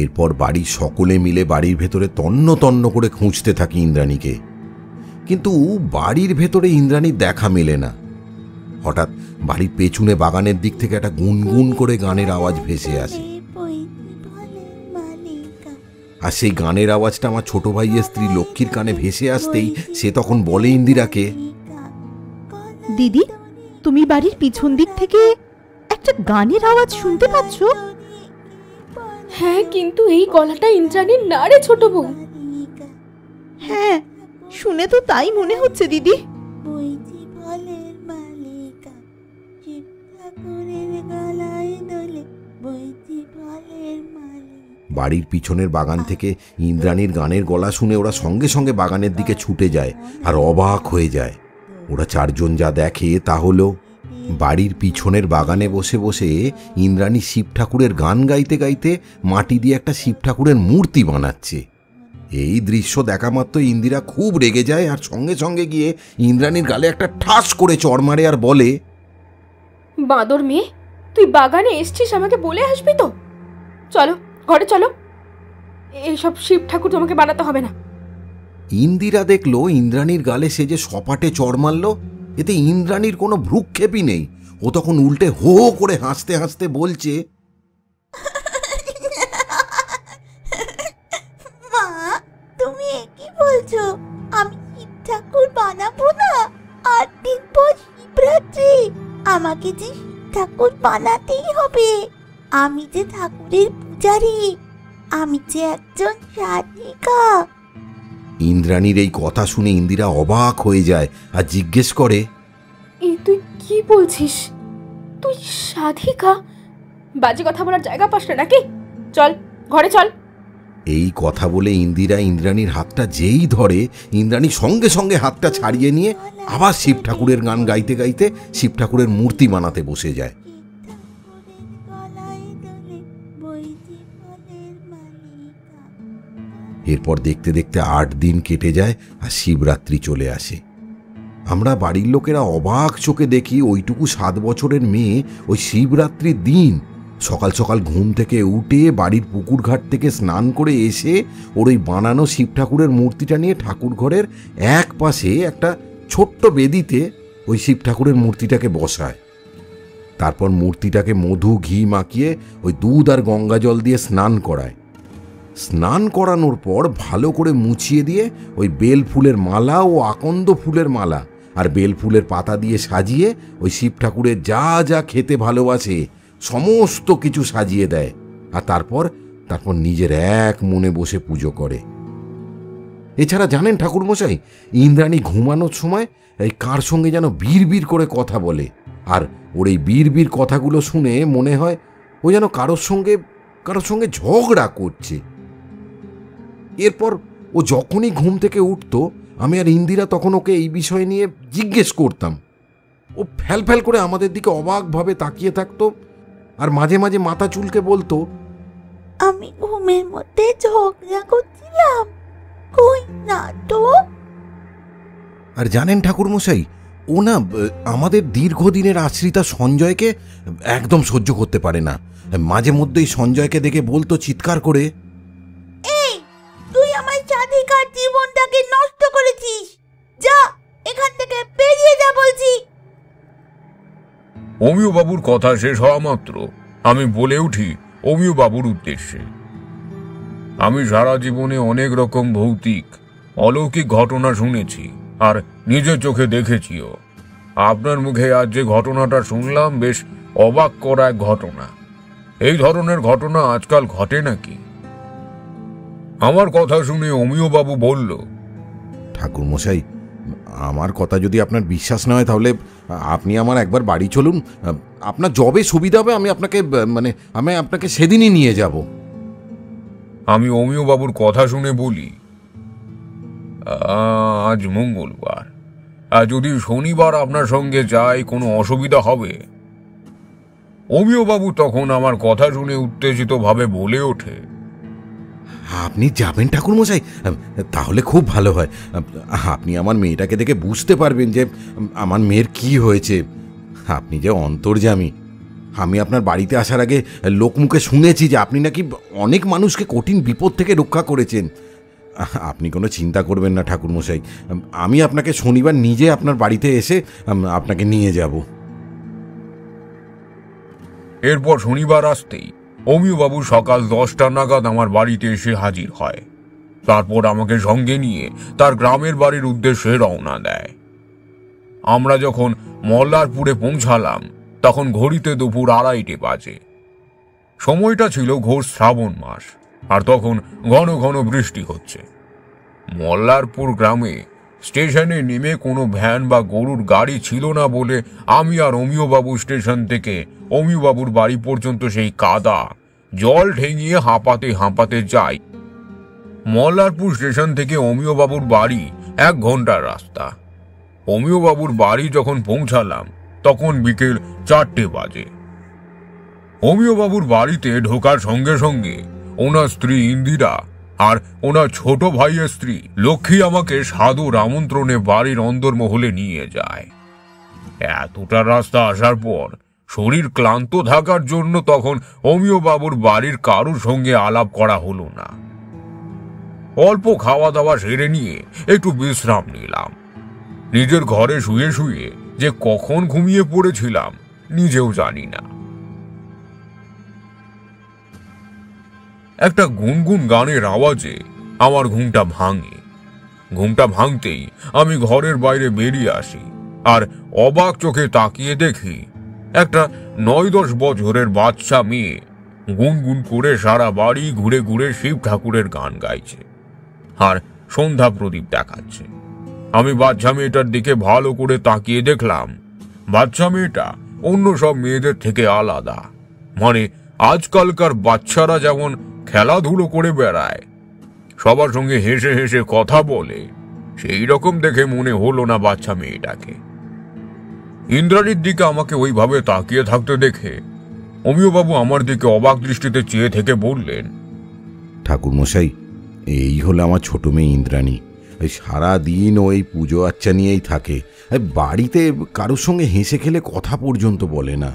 এরপর বাড়ির সকলে মিলে বাড়ির ভেতরে তন্ন তন্ন করে খুঁজতে থাকি ইন্দ্রাণীকে, কিন্তু বাড়ির ভেতরে ইন্দ্রাণীর দেখা মেলে না। হঠাৎ বাড়ির পেছনে বাগানের দিক থেকে একটা গুনগুন করে গানের আওয়াজ ভেসে আসে, আর সেই গানের আওয়াজটা আমার ছোট ভাইয়ের স্ত্রী লক্ষ্মীর কানে ভেসে আসতেই সে তখন বলে ইন্দিরাকে, দিদি, তুমি বাড়ির পিছন দিক থেকে একটা গানের আওয়াজ শুনতে পাচ্ছ? হ্যাঁ, কিন্তু এই গলাটা ইন্দ্রাণীর না রে ছোট বউ। হ্যাঁ, শুনে তো তাই মনে হচ্ছে দিদি। বাড়ির পিছনের বাগান থেকে ইন্দ্রাণীর গানের গলা শুনে ওরা সঙ্গে সঙ্গে বাগানের দিকে ছুটে যায় আর অবাক হয়ে যায়। ওরা চারজন যা দেখে তা হলো বাড়ির পিছনের বাগানে বসে বসে ইন্দ্রাণী শিব ঠাকুরের গান গাইতে গাইতে মাটি দিয়ে একটা শিব ঠাকুরের মূর্তি বানাচ্ছে। এই দৃশ্য দেখা মাত্র ইন্দিরা খুব রেগে যায় আর সঙ্গে সঙ্গে গিয়ে ইন্দ্রাণীর গালে একটা ঠাস করে চড় মারে আর বলে, বাঁদর মেয়ে, তুই বাগানে এসছিস আমাকে বলে আসবি তো? চলো ঘরে চলো, এইসব শিব ঠাকুর তোমাকে বানাতে হবে না। ইন্দিরা দেখলো ইন্দ্রাণীর গালে সে যে সপাটে চড় মারল, এতে ইন্দ্রাণীর কোনো ভ্রুক্ষেপই নেই। ও তখন উল্টে হো হো করে হাসতে হাসতে বলছে, মা, তুমি কি বলছো? আমি শিব ঠাকুর বানাবো না? 8 দিন পর শিবরাত্রি, আমাকে যে শিব ঠাকুর বানাতেই হবে। আমি যে ঠাকুরের পূজারী, আমি যে একজন সাধিকা। ইন্দ্রাণীর এই কথা শুনে ইন্দিরা অবাক হয়ে যায় আর জিজ্ঞেস করে, এই তুই কি বলছিস? তুই সাধিকা? বাজে কথা বলার জায়গা পাস না নাকি? চল ঘরে চল। এই কথা বলে ইন্দিরা ইন্দ্রাণীর হাতটা যেই ধরে, ইন্দ্রাণী সঙ্গে সঙ্গে হাতটা ছাড়িয়ে নিয়ে আবার শিব ঠাকুরের গান গাইতে গাইতে শিব ঠাকুরের মূর্তি বানাতে বসে যায়। এরপর দেখতে দেখতে 8 দিন কেটে যায় আর শিবরাত্রি চলে আসে। আমরা বাড়ির লোকেরা অবাক চোখে দেখি ওইটুকু 7 বছরের মেয়ে ওই শিবরাত্রির দিন সকাল সকাল ঘুম থেকে উঠে বাড়ির পুকুর ঘাট থেকে স্নান করে এসে ওর ওই বানানো শিব ঠাকুরের মূর্তিটা নিয়ে ঠাকুর ঘরের এক পাশে একটা ছোট্ট বেদিতে ওই শিব ঠাকুরের মূর্তিটাকে বসায়। তারপর মূর্তিটাকে মধু ঘি মাখিয়ে ওই দুধ আর গঙ্গা জল দিয়ে স্নান করায়। স্নান করানোর পর ভালো করে মুছিয়ে দিয়ে ওই বেল ফুলের মালা ও আকন্দ ফুলের মালা আর বেল ফুলের পাতা দিয়ে সাজিয়ে ওই শিব ঠাকুরের যা যা খেতে ভালোবাসে সমস্ত কিছু সাজিয়ে দেয়। আর তারপর নিজের এক মনে বসে পুজো করে। এছাড়া জানেন ঠাকুরমশাই, ইন্দ্রাণী ঘুমানোর সময় এই কার সঙ্গে যেন বিড় করে কথা বলে, আর ওর এই বিড় কথাগুলো শুনে মনে হয় ও যেন কারোর সঙ্গে ঝগড়া করছে। এরপর ও যখনই ঘুম থেকে উঠত, আমি আর ইন্দিরা তখন ওকে এই বিষয় নিয়ে জিজ্ঞেস করতাম। ও ফ্যাল করে আমাদের দিকে অবাকভাবে তাকিয়ে থাকতো আর মাঝে মাঝে মাথা চুলকে বলতো, আমি ঘুমের মধ্যে ঝগড়া করছিলাম, কই না তো। আর জানেন ঠাকুরমশাই, ও না আমাদের দীর্ঘদিনের আশ্রিতা সঞ্জয়কে একদম সহ্য করতে পারে না। মাঝে মধ্যেই সঞ্জয়কে দেখে বলতো চিৎকার করে, এই তুই আমার সাধিকার জীবনটাকে নষ্ট করেছিস, যা এখান থেকে বেরিয়ে যা বলছি। অমিয় বাবুর কথা শেষ হওয়া মাত্র আমি বলে উঠি অমিয় বাবুর উদ্দেশ্যে, আমি সারা জীবনে অনেক রকম ভৌতিক অলৌকিক ঘটনা শুনেছি আর নিজের চোখে দেখেছিও। আপনার মুখে আজ যে ঘটনাটা শুনলাম বেশ অবাক করা এক ঘটনা। এই ধরনের ঘটনা আজকাল ঘটে নাকি? আমার কথা শুনে অমিয় বাবু বলল, ঠাকুরমশাই, আমার কথা যদি আপনার বিশ্বাস না হয় তাহলে আপনি আমার একবার বাড়ি চলুন। আপনার যবে সুবিধা হবে আমি আপনাকে সেদিনই নিয়ে যাব। আমি অমিয় বাবুর কথা শুনে বলি, আজ মঙ্গলবার, যদি শনিবার আপনার সঙ্গে যাই কোনো অসুবিধা হবে? অমিয় বাবু তখন আমার কথা শুনে উত্তেজিত ভাবে বলে ওঠে, আপনি যাবেন ঠাকুরমশাই? তাহলে খুব ভালো হয়। আপনি আমার মেয়েটাকে দেখে বুঝতে পারবেন যে আমার মেয়ের কি হয়েছে। আপনি যে অন্তর্যামী। আমি আপনার বাড়িতে আসার আগে লোকমুখে শুনেছি যে আপনি নাকি অনেক মানুষকে কঠিন বিপদ থেকে রক্ষা করেছেন। আপনি কোনো চিন্তা করবেন না ঠাকুরমশাই, আমি আপনাকে শনিবার নিজে আপনার বাড়িতে এসে আপনাকে নিয়ে যাব। এরপর শনিবার আসতেই অমিয়বাবু সকাল 10টা নাগাদ আমার বাড়িতে এসে হাজির হয়। তারপর আমাকে সঙ্গে নিয়ে তার গ্রামের বাড়ির উদ্দেশ্যে রওনা দেয়। আমরা যখন মল্লারপুরে পৌঁছালাম তখন ঘড়িতে দুপুর 2:30 বাজে। সময়টা ছিল ঘোর শ্রাবণ মাস, আর তখন ঘন ঘন বৃষ্টি হচ্ছে। মল্লারপুর গ্রামে স্টেশনে নেমে কোনো ভ্যান বা গরুর গাড়ি ছিল না বলে আমি আর অমিয়বাবু স্টেশন থেকে অমিয়বাবুর বাড়ি পর্যন্ত সেই কাদা জল ঠেঙিয়ে হাঁপাতে হাঁপাতে যাই। মল্লারপুর স্টেশন থেকে অমিয়বাবুর বাড়ি 1 ঘন্টার রাস্তা। অমিয়বাবুর বাড়ি যখন পৌঁছালাম তখন বিকেল 4টে বাজে। অমিয়বাবুর বাড়িতে ঢোকার সঙ্গে সঙ্গে ওনার স্ত্রী ইন্দিরা আর ওনার ছোট ভাইয়ের স্ত্রী লক্ষ্মী আমাকে সাদর আমন্ত্রণে বাড়ির অন্দরমহলে নিয়ে যায়। এতটা রাস্তা আসার পর শরীর ক্লান্ত থাকার জন্য তখন অমিয়বাবুর বাড়ির কারোর সঙ্গে আলাপ করা হলো না। অল্প খাওয়া দাওয়া সেরে নিয়ে একটু বিশ্রাম নিলাম। নিজের ঘরে শুয়ে শুয়ে যে কখন ঘুমিয়ে পড়েছিলাম নিজেও জানি না। একটা গুনগুন গানের আওয়াজে আমার ঘুমটা ভাঙে। ঘুমটা ভাঙতেই আমি ঘরের বাইরে বেরিয়ে আসি আর অবাক চোখে তাকিয়ে দেখি একটা 9-10 বছরের বাচ্চা মেয়ে গুনগুন করে সারা বাড়ি ঘুরে ঘুরে শিব ঠাকুরের গান গাইছে আর সন্ধ্যা প্রদীপ দেখাচ্ছে। আমি বাচ্চা মেয়েটার দিকে ভালো করে তাকিয়ে দেখলাম বাচ্চা মেয়েটা অন্য সব মেয়েদের থেকে আলাদা। মানে আজকালকার বাচ্চারা যেমন খেলাধুলো করে বেড়ায়, সবার সঙ্গে হেসে হেসে কথা বলে, সেই রকম দেখে মনে হলো না বাচ্চা মেয়েটাকে। ইন্দ্রাণীর দিকে আমাকে ওইভাবে তাকিয়ে থাকতে দেখে অমিয়বাবু আমার দিকে অবাক দৃষ্টিতে চেয়ে থেকে বললেন, ঠাকুরমশাই, এই হলো আমার ছোট মেয়ে ইন্দ্রাণী। সারাদিন ও এই পুজো আচ্চা নিয়েই থাকে, বাড়িতে কারোর সঙ্গে হেসে খেলে কথা পর্যন্ত বলে না।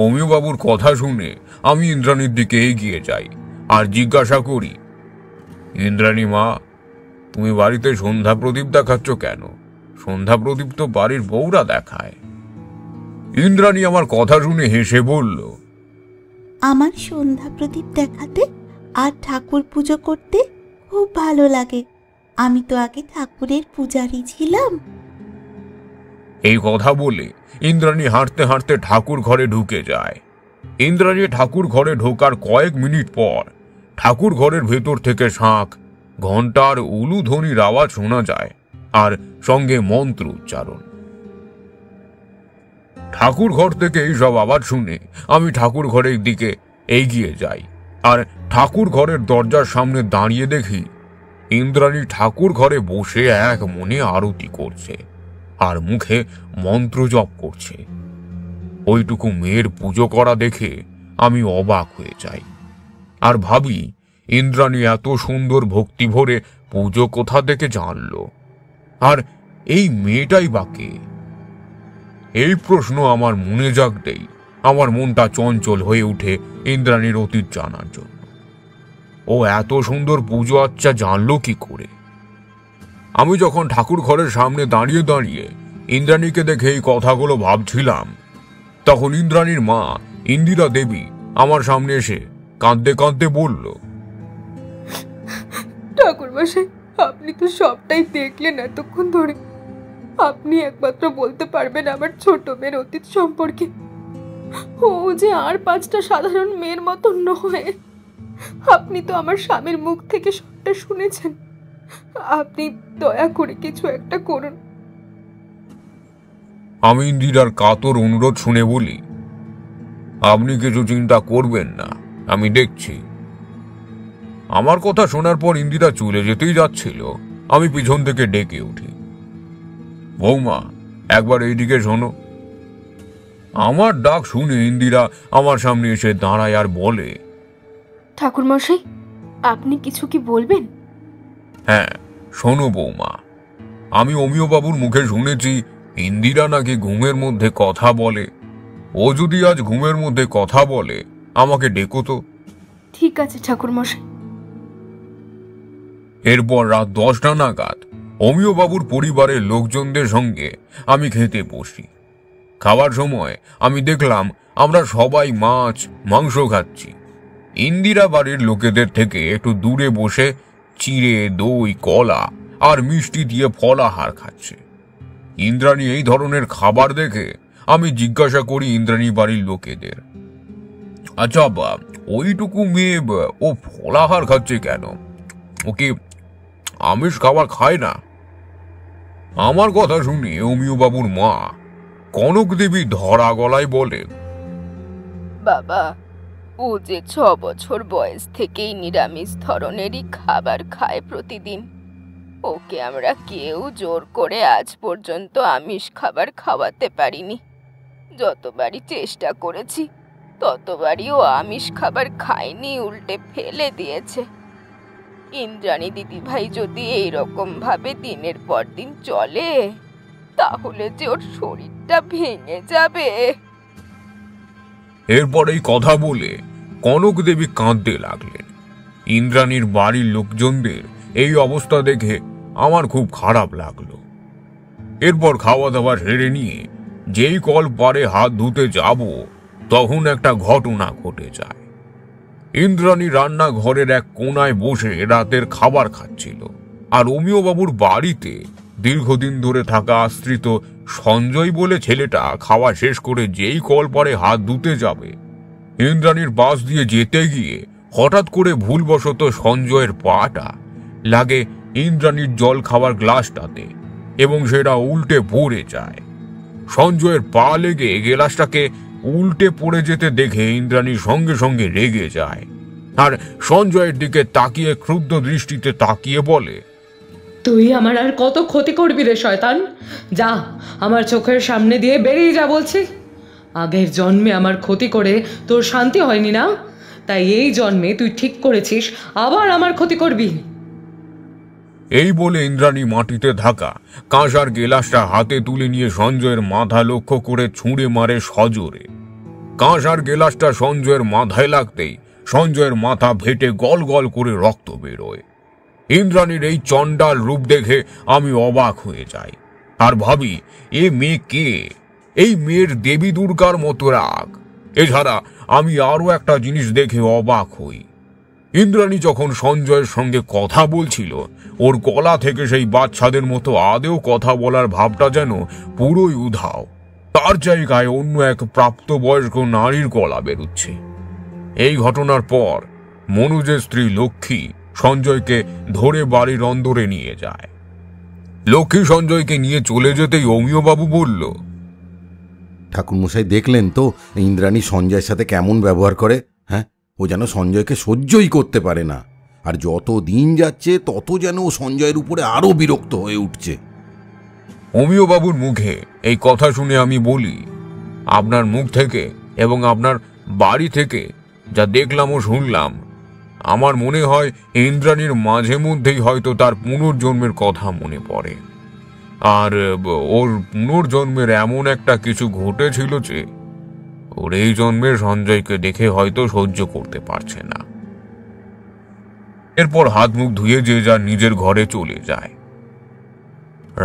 অমিয়বাবুর কথা শুনে আমি ইন্দ্রাণীর দিকে এগিয়ে যাই আর জিজ্ঞাসা করি, ইন্দ্রাণী মা, তুমি বাড়িতে সন্ধ্যা প্রদীপ দেখাচ্ছ কেন? সন্ধ্যা প্রদীপ তো বাড়ির বউরা দেখায়। ইন্দ্রাণী আমার কথা শুনে হেসে বলল, আমার সন্ধ্যা প্রদীপ দেখাতে আর ঠাকুর পুজো করতে খুব ভালো লাগে। আমি তো আগে ঠাকুরের পূজারি ছিলাম। এই কথা বলে ইন্দ্রাণী হাঁটতে হাঁটতে ঠাকুর ঘরে ঢুকে যায়। ইন্দ্রাণী ঠাকুর ঘরে ঢোকার কয়েক মিনিট পর ঠাকুর ঘরের ভেতর থেকে শাঁখ, ঘণ্টার উলুধ্বনির আওয়াজ শোনা যায় আর সঙ্গে মন্ত্র উচ্চারণ। ঠাকুর ঘর থেকে এইসব আওয়াজ শুনে আমি ঠাকুর ঘরের দিকে এগিয়ে যাই আর ঠাকুর ঘরের দরজার সামনে দাঁড়িয়ে দেখি ইন্দ্রাণী ঠাকুর ঘরে বসে এক মনে আরতি করছে আর মুখে মন্ত্র জপ করছে। ওইটুকু মেয়ের পুজো করা দেখে আমি অবাক হয়ে যাই আর ভাবি, ইন্দ্রাণী এত সুন্দর ভক্তি ভরে পুজো কোথা থেকে জানলো, আর এই মেয়েটাই বা কে? এই প্রশ্ন আমার মনে জাগতেই আমার মনটা চঞ্চল হয়ে উঠে ইন্দ্রাণীর অতীত জানার জন্য। ও এত সুন্দর পুজো আচ্চা জানলো কি করে? আমি যখন ঠাকুর ঘরের সামনে দাঁড়িয়ে দাঁড়িয়ে ইন্দ্রাণীকে দেখে এই কথাগুলো ভাবছিলাম, তখন ইন্দ্রাণীর মা ইন্দিরা দেবী আমার সামনে এসে কাঁদতে কাঁদতে বলল, ঠাকুরমশাই, আপনি তো সবটাই দেখলেন এতক্ষণ ধরে। আপনি একমাত্র বলতে পারবেন আমার ছোট মেয়ের অতীত সম্পর্কে। ও যে আর 5টা সাধারণ মেয়ের মতো নয়। আপনি তো আমার স্বামীর মুখ থেকে সবটা শুনেছেন। আপনি দয়া করে কিছু একটা করুন। আমি ইন্দিরার কাতর অনুরোধ শুনে বলি, আপনি কিছু চিন্তা করবেন না, আমি দেখছি। আমার কথা শোনার পর ইন্দিরা চলে যেতেই যাচ্ছিল, আমি পিছন থেকে ডেকে উঠি, বৌমা একবার এইদিকে শোনো। আমার ডাক শুনে ইন্দিরা আমার সামনে এসে দাঁড়ায় আর বলে, ঠাকুরমশাই, আপনি কিছু কি বলবেন? হ্যাঁ শোনো বৌমা, আমি অমিয় বাবুর মুখে শুনেছি ইন্দিরা নাকি ঘুমের মধ্যে কথা বলে। ও যদি আজ ঘুমের মধ্যে কথা বলে আমাকে ডেকো তো। ঠিক আছে ঠাকুরমশাই। এরপর রাত 10টা নাগাদ অমিয় বাবুর পরিবারের লোকজনদের সঙ্গে আমি খেতে বসি। খাওয়ার সময় আমি দেখলাম আমরা সবাই মাছ মাংস খাচ্ছি। ইন্দিরা বাড়ির লোকেদের থেকে একটু দূরে বসে চিড়ে, দই, কলা আর মিষ্টি দিয়ে ফলাহার খাচ্ছে। ইন্দ্রাণী এই ধরনের খাবার দেখে আমি জিজ্ঞাসা করি ইন্দ্রাণী বাড়ির লোকেদের, আচ্ছা ওইটুকু মেয়ে ও ফলাহার খাচ্ছে কেন? ও কি আমিষ খাবার খায় না? আমার কথা শুনে অমিয় বাবুর মা কনক দেবী ধরা গলায় বলে, বাবা, ও যে 6 বছর বয়স থেকেই নিরামিষ ধরনেরই খাবার খায় প্রতিদিন। ওকে আমরা কেউ জোর করে আজ পর্যন্ত আমিষ খাবার খাওয়াতে পারিনি। যতবারই চেষ্টা করেছি ততবারই ও আমিষ খাবার খায়নি, উল্টে ফেলে দিয়েছে। ইন্দ্রাণী দিদিভাই যদি এইরকম ভাবে দিনের পর দিন চলে তাহলে যে ওর শরীরটা ভেঙে যাবে। এরপর এই কথা বলে কনক দেবী কাঁদতে লাগলেন। ইন্দ্রাণীর বাড়ির লোকজনদের এই অবস্থা দেখে আমার খুব খারাপ লাগলো। এরপর খাওয়া দাওয়া সেরে নিয়ে যেই কল পারে হাত ধুতে যাব তখন একটা ঘটনা ঘটে যায়। ইন্দ্রাণী রান্নাঘরের এক কোনায় বসে রাতের খাবার খাচ্ছিল, আর অমিয় বাবুর বাড়িতে দীর্ঘদিন ধরে থাকা আশ্রিত সঞ্জয় বলে ছেলেটা খাওয়া শেষ করে যেই কল পারে হাত ধুতে যাবে, ইন্দ্রাণীর পাশ দিয়ে যেতে গিয়ে হঠাৎ করে ভুলবশত সঞ্জয়ের পাটা লাগে ইন্দ্রাণীর জল খাওয়ার গ্লাসটাতে এবং সেটা উল্টে পড়ে যায়। সঞ্জয়ের পা লেগে গ্লাসটাকে উল্টে পড়ে যেতে দেখে ইন্দ্রাণী সঙ্গে সঙ্গে রেগে যায় আর সঞ্জয়ের দিকে তাকিয়ে ক্রুদ্ধ দৃষ্টিতে তাকিয়ে বলে, তুই আমার আর কত ক্ষতি করবি রে শয়তান? যা, আমার চোখের সামনে দিয়ে বেরিয়ে যা বলছি। আগের জন্মে আমার ক্ষতি করে তোর শান্তি হয়নি না, তাই এই জন্মে তুই ঠিক করেছিস আবার আমার ক্ষতি করবি। এই বলে ইন্দ্রাণী মাটিতে থাকা কাঁসার গেলাসটা হাতে তুলে নিয়ে সঞ্জয়ের মাথা লক্ষ্য করে ছুঁড়ে মারে সজোরে। কাঁসার গেলাসটা সঞ্জয়ের মাথায় লাগতেই সঞ্জয়ের মাথা ফেটে গল গল করে রক্ত বেরোয়। ইন্দ্রাণীর এই চণ্ডাল রূপ দেখে আমি অবাক হয়ে যাই আর ভাবি, এ মেয়ে কে? এই মেয়ের দেবী দুর্গার মতো রাগ। এছাড়া আমি আরো একটা জিনিস দেখে অবাক হই। ইন্দ্রাণী যখন সঞ্জয়ের সঙ্গে কথা বলছিল ওর গলা থেকে সেই বাচ্চাদের মতো আদেও কথা বলার ভাবটা যেন পুরোই উধাও। তার জায়গায় অন্য এক প্রাপ্তবয়স্ক নারীর গলা বেরুচ্ছে। এই ঘটনার পর মনোজের স্ত্রী লক্ষ্মী সঞ্জয়কে ধরে বাড়ির অন্দরে নিয়ে যায়। লক্ষ্মী সঞ্জয়কে নিয়ে চলে যেতেই অমিয় বাবু বলল, ঠাকুরমশাই দেখলেন তো ইন্দ্রাণী সঞ্জয়ের সাথে কেমন ব্যবহার করে? হ্যাঁ, ও যেন সঞ্জয়কে সহ্যই করতে পারে না, আর যত দিন যাচ্ছে তত যেন ও সঞ্জয়ের উপরে আরো বিরক্ত হয়ে উঠছে। অমিয় বাবুর মুখে এই কথা শুনে আমি বলি, আপনার মুখ থেকে এবং আপনার বাড়ি থেকে যা দেখলাম ও শুনলাম, আমার মনে হয় ইন্দ্রাণীর মাঝে মধ্যেই হয়তো তার পুনর্জন্মের কথা মনে পড়ে, আর ওর পুনর্জন্মের এমন একটা কিছু ঘটেছিল যে ওর এই জন্মের সঞ্জয়কে দেখে হয়তো সহ্য করতে পারছে না। এরপর হাত মুখ ধুয়ে যে যার নিজের ঘরে চলে যায়।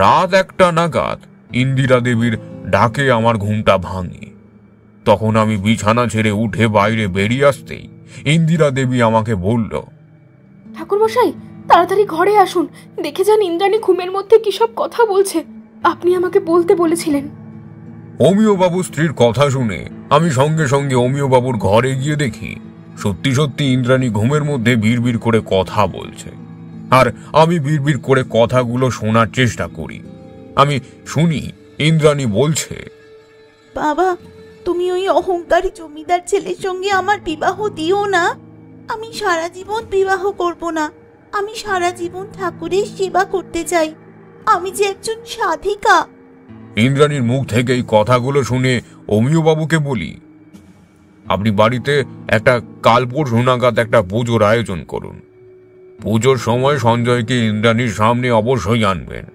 রাত 1টা নাগাদ ইন্দিরা দেবীর ডাকে আমার ঘুমটা ভাঙে। তখন আমি বিছানা ছেড়ে উঠে বাইরে বেরিয়ে আসতেই ইন্দিরা দেবী আমাকে বলল, ঠাকুরমশাই, তাড়াতাড়ি ঘরে আসুন, দেখে যান ইন্দ্রাণী ঘুমের মধ্যে কি সব কথা বলছে। আপনি আমাকে বলতে বলেছিলেন। অমিয় বাবু স্ত্রীর কথা শুনে আমি সঙ্গে সঙ্গে অমিয় বাবুর ঘরে গিয়ে দেখি সত্যি সত্যি ইন্দ্রাণী ঘুমের মধ্যে বিড়বিড় করে কথা বলছে, আর আমি বিড়বিড় করে কথাগুলো শোনার চেষ্টা করি। আমি শুনি ইন্দ্রাণী বলছে, বাবা, তুমি ওই অহংকারী জমিদার ছেলের সঙ্গে আমার বিবাহ দিও না। আমি সারা জীবন বিবাহ করব না। আমি সারা জীবন ঠাকুরের সেবা করতে চাই। আমি যে একজন সাধিকা। ইন্দ্রাণীর মুখ থেকে এই কথাগুলো শুনে অমিয়বাবুকে বলি, আপনি বাড়িতে একটা কাল পরশু নাগাদ একটা পুজোর আয়োজন করুন। পুজোর সময় সঞ্জয়কে ইন্দ্রাণীর সামনে অবশ্যই আনবেন।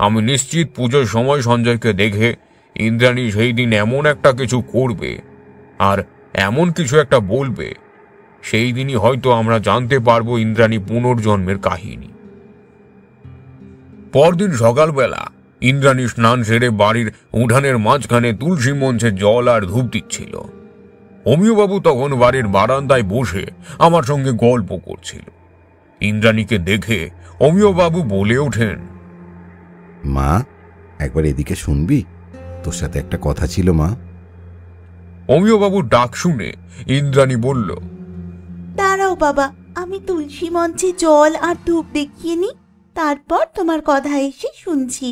আমি নিশ্চিত পুজোর সময় সঞ্জয়কে দেখে ইন্দ্রাণী সেই দিন এমন একটা কিছু করবে আর এমন কিছু একটা বলবে, সেই দিনই হয়তো আমরা জানতে পারবো ইন্দ্রাণী পুনর্জন্মের কাহিনী। পরদিন সকালবেলা ইন্দ্রাণী স্নান সেরে বাড়ির উঠানের মাঝখানে তুলসী মঞ্চে জল আর ধূপ দিচ্ছিল। অমিয়বাবু তখন বাড়ির বারান্দায় বসে আমার সঙ্গে গল্প করছিল। ইন্দ্রাণীকে দেখে অমিয়বাবু বলে ওঠেন, মা, একবার এদিকে শুনবি? তোর সাথে একটা কথা ছিল মা। অমিয়বাবুর ডাক শুনে ইন্দ্রাণী বলল, দাঁড়াও বাবা, আমি তুলসী মঞ্চে জল আর ধূপ দেখিয়ে নি, তারপর তোমার কথা এসে শুনছি।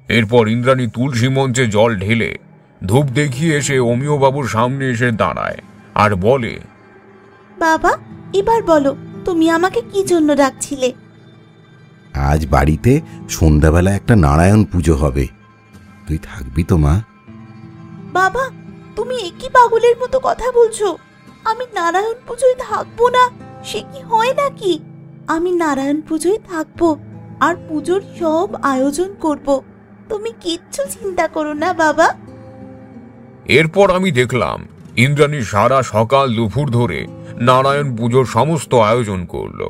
এরপর ইন্দ্রাণী তুলসী মঞ্চে জল ঢেলে ধূপ দেখিয়ে এসে অমিয়বাবুর সামনে এসে দাঁড়ায় আর বলে, বাবা, এবার বলো তুমি আমাকে কি জন্য ডাকছিলে? আজ বাড়িতে সন্ধ্যাবেলা একটা নারায়ণ পুজো হবে, তুই থাকবি তো মা? বাবা, তুমি একই পাগলের মতো কথা বলছো। আমি নারায়ণ পুজোয় থাকবো না, সে কি হয় নাকি? আমি নারায়ণ পুজোয় থাকবো আর পুজোর সব আয়োজন করব। তুমি কিচ্ছু চিন্তা করো না বাবা। এরপর আমি দেখলাম ইন্দ্রাণী সারা সকাল দুপুর ধরে নারায়ণ পুজোর সমস্ত আয়োজন করল।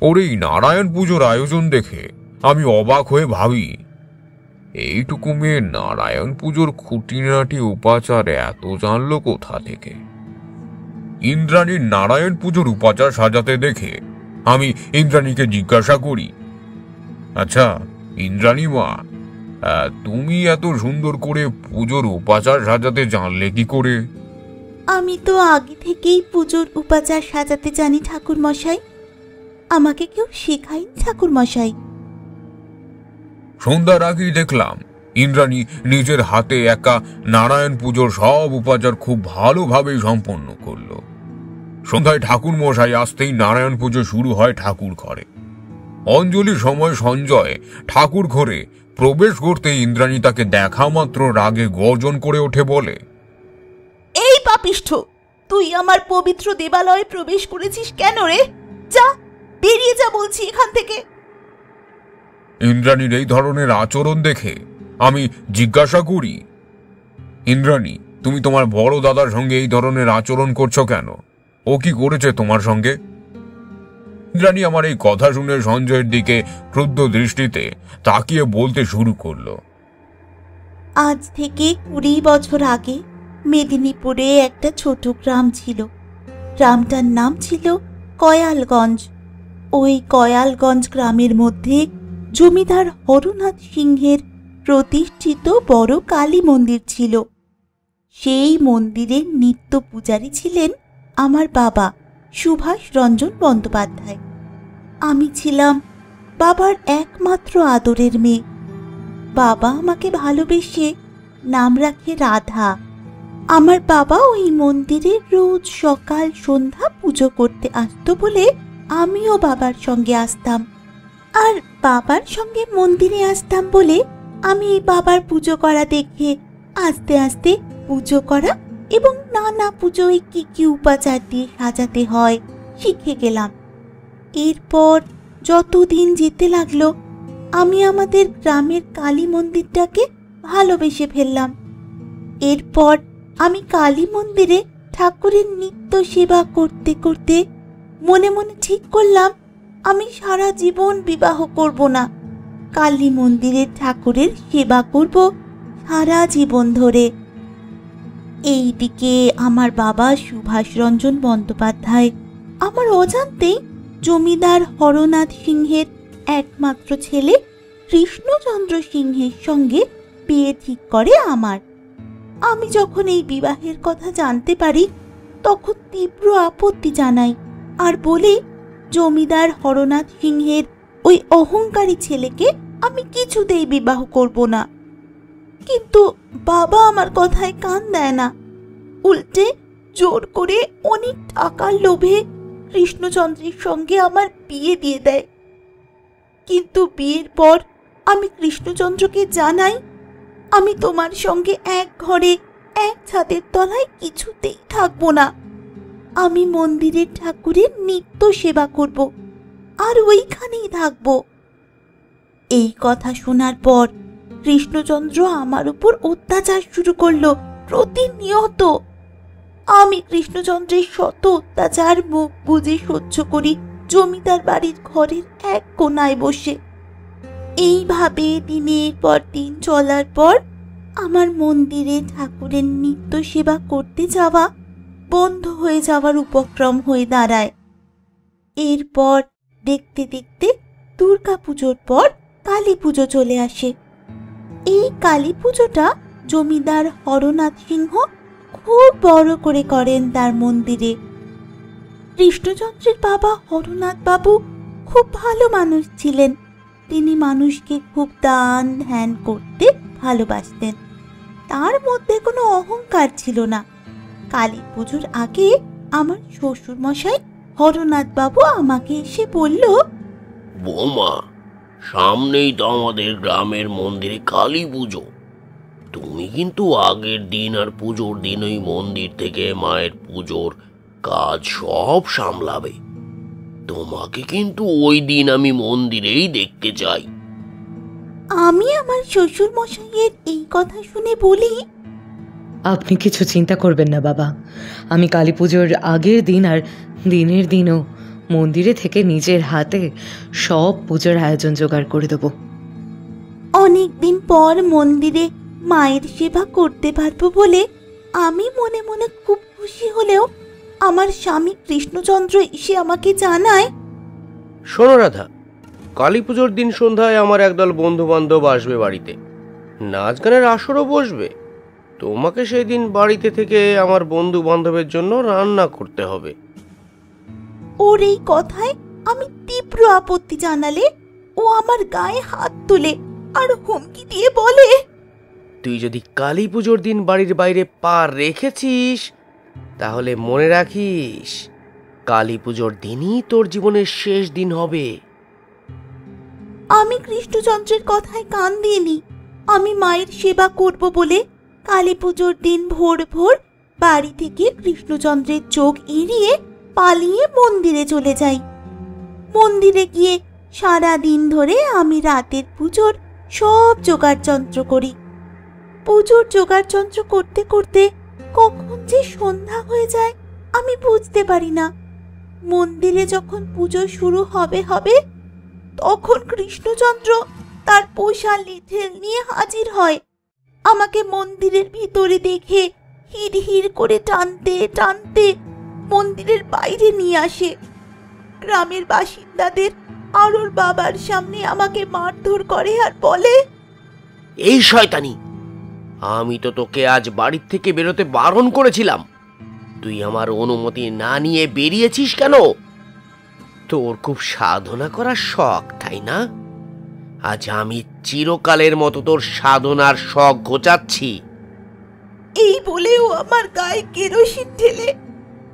ওর এই নারায়ণ পুজোর আয়োজন দেখে আমি অবাক হয়ে ভাবি, এইটুকু মেয়ে নারায়ণ পুজোর খুঁটিনাটি উপাচার এত জানলো কোথা থেকে? ইন্দ্রাণীর নারায়ণ পুজোর উপাচার সাজাতে দেখে আমি ইন্দ্রাণীকে জিজ্ঞাসা করি, আচ্ছা ইন্দ্রাণী মা, তুমি এত সুন্দর করে পুজোর উপাচার সাজাতে জানলে কি করে? আমি তো আগে থেকেই পুজোর উপাচার সাজাতে জানি ঠাকুর মশাই, আমাকে কেউ শেখায়নি ঠাকুর মশাই। সন্ধ্যার আগেই দেখলাম ইন্দ্রাণী নিজের হাতে একা নারায়ণ পুজোর সব উপাচার খুব ভালোভাবেই সম্পন্ন করলো। সন্ধ্যায় ঠাকুর মশাই আসতেই নারায়ণ পুজো শুরু হয় ঠাকুর ঘরে। অঞ্জলির সময় সঞ্জয় ঠাকুর ঘরে প্রবেশ করতে ইন্দ্রাণী তাকে দেখা মাত্র রাগে গর্জন করে ওঠে, বলে, এই পাপিষ্ঠ, তুই আমার পবিত্র দেবালয়ে প্রবেশ করেছিস কেন রে? যা, বেরিয়ে যা বলছি এখান থেকে। ইন্দ্রাণীর এই ধরনের আচরণ দেখে আমি জিজ্ঞাসা করি, ইন্দ্রাণী, তুমি তোমার বড় দাদার সঙ্গে এই ধরনের আচরণ করছো কেন? ও কি করেছে তোমার সঙ্গে? ইন্দ্রাণী আমার এই কথা শুনে সঞ্জয়ের দিকে ক্রুদ্ধ দৃষ্টিতে তাকিয়ে বলতে শুরু করলো, আজ থেকে 20 বছর আগে মেদিনীপুরে একটা ছোট গ্রাম ছিল। গ্রামটার নাম ছিল কয়ালগঞ্জ। ওই কয়ালগঞ্জ গ্রামের মধ্যে জমিদার হরনাথ সিংহের প্রতিষ্ঠিত বড় কালী মন্দির ছিল। সেই মন্দিরের নিত্য পূজারী ছিলেন আমার বাবা সুভাষ রঞ্জন বন্দ্যোপাধ্যায়। আমি ছিলাম বাবার একমাত্র আদরের মেয়ে। বাবা আমাকে ভালোবেসে নাম রাখে রাধা। আমার বাবা ওই মন্দিরে রোজ সকাল সন্ধ্যা পুজো করতে আসতো বলে আমিও বাবার সঙ্গে আসতাম। আর বাবার সঙ্গে মন্দিরে আসতাম বলে আমি বাবার পুজো করা দেখে আস্তে আস্তে পুজো করা এবং নানা পুজোয় কি কি উপাচার দিয়ে সাজাতে হয় শিখে গেলাম। এরপর যতদিন যেতে লাগলো আমি আমাদের গ্রামের কালী মন্দিরটাকে ভালোবেসে ফেললাম। এরপর আমি কালী মন্দিরে ঠাকুরের নিত্য সেবা করতে করতে মনে মনে ঠিক করলাম আমি সারা জীবন বিবাহ করব না, কালী মন্দিরের ঠাকুরের সেবা করব সারা জীবন ধরে। এইদিকে আমার বাবা সুভাষ রঞ্জন বন্দ্যোপাধ্যায় আমার অজান্তেই জমিদার হরনাথ সিংহের একমাত্র ছেলে কৃষ্ণচন্দ্র সিংহের সঙ্গে বিয়ে ঠিক করে আমার। আমি যখন এই বিবাহের কথা জানতে পারি তখন তীব্র আপত্তি জানাই আর বলি জমিদার হরনাথ সিংহের ওই অহংকারী ছেলেকে আমি কিছুতেই বিবাহ করব না। কিন্তু বাবা আমার কথায় কান দেয় না, উল্টে জোর করে অনেক টাকার লোভে কৃষ্ণচন্দ্রের সঙ্গে আমার বিয়ে দিয়ে দেয়। কিন্তু বিয়ের পর আমি কৃষ্ণচন্দ্রকে জানাই, আমি তোমার সঙ্গে এক ঘরে এক ছাদের তলায় কিছুতেই থাকবো না। আমি মন্দিরের ঠাকুরের নিত্য সেবা করব আর ওইখানেই থাকব। এই কথা শোনার পর কৃষ্ণচন্দ্র আমার উপর অত্যাচার শুরু করলো প্রতিনিয়ত। আমি কৃষ্ণচন্দ্রের শত অত্যাচার মুখ বুজে সহ্য করি জমিদার বাড়ির ঘরের এক কোনায় বসে। এইভাবে দিনের পর দিন চলার পর আমার মন্দিরে ঠাকুরের নিত্য সেবা করতে যাওয়া বন্ধ হয়ে যাওয়ার উপক্রম হয়ে দাঁড়ায়। এরপর দেখতে দেখতে দুর্গাপুজোর পর কালী পুজো চলে আসে। এই কালী পুজোটা জমিদার হরনাথ সিংহ খুব বড় করে করেন তার মন্দিরে। কৃষ্ণচন্দ্রের বাবা হরনাথ বাবু খুব ভালো মানুষ ছিলেন। তিনি মানুষকে খুব দান ধ্যান করতে ভালোবাসতেন। তার মধ্যে কোনো অহংকার ছিল না। কালী পুজোর আগে আমার শ্বশুর মশাই হরনাথ বাবু আমাকে এসে বলল, বৌমা, সামনেই তো আমাদের গ্রামের মন্দিরে কালী পুজো। তুমি কিন্তু আগের দিন আর পুজোর দিন ওই মন্দির থেকে মায়ের পুজোর কাজ সব সামলাবে। তোমাকে কিন্তু ওই দিন আমি মন্দিরেই দেখতে চাই। আমি আমার শ্বশুর মশাইয়ের এই কথা শুনে বলি, আপনি কিছু চিন্তা করবেন না বাবা, আমি কালী পুজোর আগের দিন আর দিনের দিনও মন্দিরে থেকে নিজের হাতে সব পুজোর আয়োজন জোগাড় করে দেব। অনেকদিন পর মন্দিরে মায়ের সেবা করতে পারবো বলে আমি মনে মনে খুব খুশি হলেও আমার স্বামী কৃষ্ণচন্দ্র এসে আমাকে জানায়, শোনো রাধা, কালী পুজোর দিন সন্ধ্যায় আমার একদল বন্ধু বান্ধব আসবে বাড়িতে, নাচ গানের আসরও বসবে। তোমাকে সেই দিন বাড়িতে থেকে আমার বন্ধু বান্ধবের জন্য রান্না করতে হবে। ওর এই কথায় আমি তীব্র আপত্তি জানালে ও আমার গায়ে হাত তুলে আর হুমকি দিয়ে বলে, তুই যদি কালী পুজোর দিন বাড়ির বাইরে পা রেখেছিস তাহলে মনে রাখিস কালী পুজোর দিনই তোর জীবনের শেষ দিন হবে। আমি কৃষ্ণচন্দ্রের কথায় কান দিইনি। আমি মায়ের সেবা করব বলে কালী পুজোর দিন ভোর ভোর বাড়ি থেকে কৃষ্ণচন্দ্রের চোখ এড়িয়ে পালিয়ে মন্দিরে চলে যাই। মন্দিরে গিয়ে সারা দিন ধরে আমি রাতের পুজোর সব জোগাড়যন্ত্র করি। পুজোর জোগাড়যন্ত্র করতে করতে কখন যে সন্ধ্যা হয়ে যায় আমি বুঝতে পারি না। মন্দিরে যখন পুজো শুরু হবে তখন কৃষ্ণচন্দ্র তার পোষা লেঠেল নিয়ে হাজির হয়। আমাকে মন্দিরের ভিতরে দেখে হিড় হিড় করে টানতে টানতে মন্দিরের বাইরে নিয়ে আসে। গ্রামের বাসিন্দাদের আর ওর বাবার সামনে আমাকে মারধর করে আর বলে, এই শয়তানি, আমি তো তোকে আজ বাড়ির থেকে বেরোতে বারণ করেছিলাম, তুই আমার অনুমতি না নিয়ে বেরিয়েছিস কেন? তোর খুব সাধনা করার শখ, তাই না? আজ আমি চিরকালের মতো তোর সাধনার শখ ঘোচাচ্ছি। এই বলেও আমার গায়ে কেরোসিন ঢেলে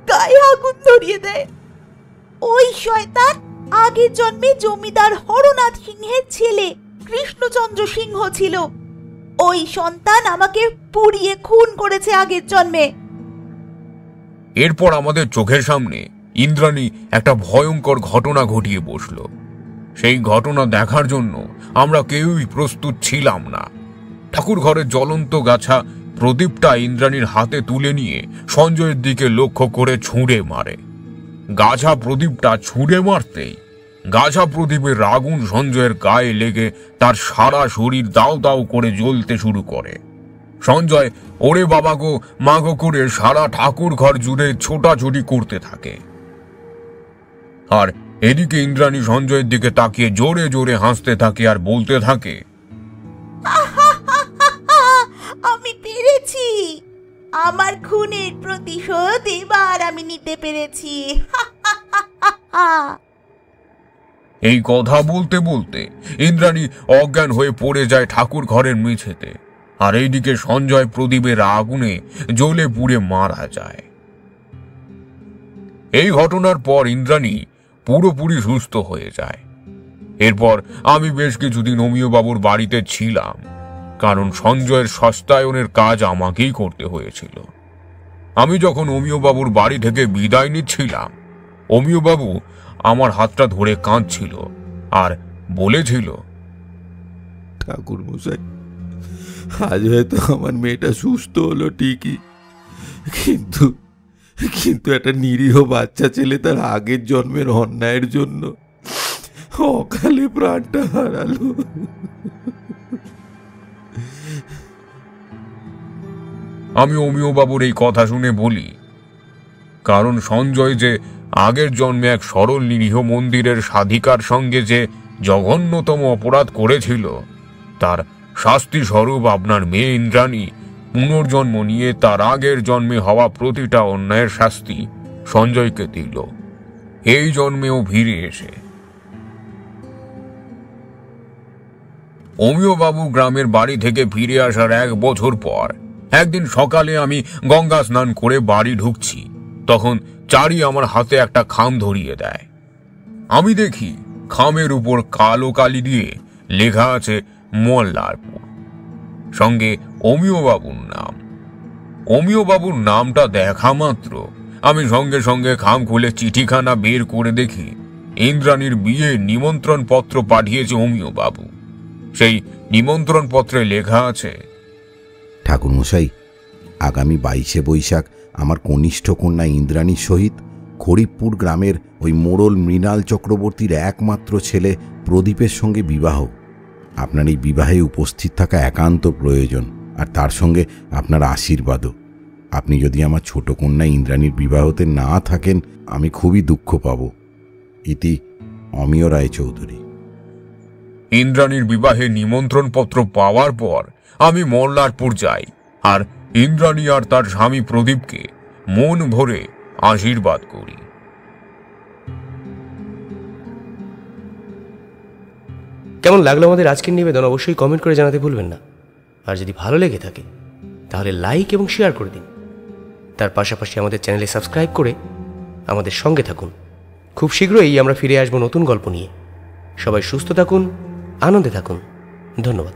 গায়ে আগুন ধরিয়ে দেয়। ওই শয়তান আগের জন্মে জমিদার হরনাথ সিংহের ছেলে কৃষ্ণচন্দ্র সিংহ ছিল। ওই সন্তান আমাকে পুড়িয়ে খুন করেছে আগের জন্মে। এরপর আমাদের চোখের সামনে ইন্দ্রাণী একটা ভয়ঙ্কর ঘটনা ঘটিয়ে বসল। সেই ঘটনা দেখার জন্য আমরা কেউই প্রস্তুত ছিলাম না। ঠাকুর ঘরের জ্বলন্ত গাছা প্রদীপটা ইন্দ্রাণীর হাতে তুলে নিয়ে সঞ্জয়ের দিকে লক্ষ্য করে ছুঁড়ে মারে। গাছা প্রদীপটা ছুঁড়ে মারতেই গাছা প্রদীপের আগুন সঞ্জয়ের গায়ে লেগে তার সারা শরীর দাউ দাউ করে জ্বলতে শুরু করে। সঞ্জয় ওরে বাবা গো মা গো করে সারা ঠাকুর ঘর জুড়ে ছোটাছুটি করতে থাকে। আর এদিকে ইন্দ্রাণী সঞ্জয়ের দিকে তাকিয়ে জোরে জোরে হাসতে থাকে আর বলতে থাকে, আমি পেরেছি, আমার খুনের প্রতিশোধ এবার আমি নিতে পেরেছি। এই কথা বলতে বলতে ইন্দ্রাণী অজ্ঞান হয়ে পড়ে যায় ঠাকুর ঘরের মেঝেতে। আর এইদিকে সঞ্জয় প্রদীপের আগুনে জ্বলে পুড়ে মারা যায়। এই ঘটনার পর ইন্দ্রাণী পুরোপুরি সুস্থ হয়ে যায়। এরপর আমি বেশ কিছুদিন অমিয়বাবুর বাড়িতে ছিলাম, কারণ সঞ্জয়ের সস্তায়নের কাজ আমাকেই করতে হয়েছিল। আমি যখন অমিয়বাবুর বাড়ি থেকে বিদায় নিচ্ছিলাম, অমিয়বাবু আমার হাতটা ধরে কাঁদছিল আর বলেছিল, ঠাকুর মশাই, আজ হয়তো আমার মেয়েটা সুস্থ হলো ঠিকই, কিন্তু কিন্তু একটা নিরীহ বাচ্চা ছেলে তার আগের জন্মের অন্যায়ের জন্য অকালে প্রাণটা হারালো। আমি অমিয়বাবুর এই কথা শুনে বলি, কারণ সঞ্জয় যে আগের জন্মে এক সরল নিরীহ মন্দিরের সাধিকার সঙ্গে যে জঘন্যতম অপরাধ করেছিল, তার শাস্তি স্বরূপ আপনার মেয়ে ইন্দ্রাণী পুনর্জন্ম নিয়ে তার আগের জন্মে হওয়া প্রতিটা অন্যায়ের শাস্তি সঞ্জয়কে দিল, এই জন্মেও ফিরে এসে। অমিয়বাবু গ্রামের বাড়ি থেকে ফিরে আসার 1 বছর পর একদিন সকালে আমি গঙ্গা স্নান করে বাড়ি ঢুকছি, তখন চারি আমার হাতে একটা খাম ধরিয়ে দেয়। আমি দেখি খামের উপর কালো কালি দিয়ে লেখা আছে মল্লারপুর, সঙ্গে অমিয়বাবুর নাম। অমিয়বাবুর নামটা দেখা মাত্র আমি সঙ্গে সঙ্গে খাম খুলে চিঠিখানা বের করে দেখি ইন্দ্রাণীর বিয়ে নিমন্ত্রণ পত্র পাঠিয়েছে অমিয়বাবু। সেই নিমন্ত্রণ পত্রে লেখা আছে, ঠাকুর মশাই, আগামী 22শে বৈশাখ আমার কনিষ্ঠ কন্যা ইন্দ্রাণীর সহিত খড়িপুর গ্রামের ওই মোড়ল মৃণাল চক্রবর্তীর একমাত্র ছেলে প্রদীপের সঙ্গে বিবাহ। আপনার এই বিবাহে উপস্থিত থাকা একান্ত প্রয়োজন, আর তার সঙ্গে আপনার আশীর্বাদও। আপনি যদি আমার ছোট কন্যা ইন্দ্রাণীর বিবাহতে না থাকেন আমি খুবই দুঃখ পাব। ইতি অমিয় রায় চৌধুরী। ইন্দ্রাণীর বিবাহে নিমন্ত্রণ পত্র পাওয়ার পর আমি মল্লারপুর যাই আর ইন্দ্রাণী আর তার স্বামী প্রদীপকে মন ভরে আশীর্বাদ করি। কেমন লাগলো আমাদের আজকের নিবেদন অবশ্যই কমেন্ট করে জানাতে ভুলবেন না। আর যদি ভালো লেগে থাকে তাহলে লাইক এবং শেয়ার করে দিন। তার পাশাপাশি আমাদের চ্যানেলে সাবস্ক্রাইব করে আমাদের সঙ্গে থাকুন। খুব শীঘ্রই আমরা ফিরে আসবো নতুন গল্প নিয়ে। সবাই সুস্থ থাকুন, আনন্দে থাকুন। ধন্যবাদ।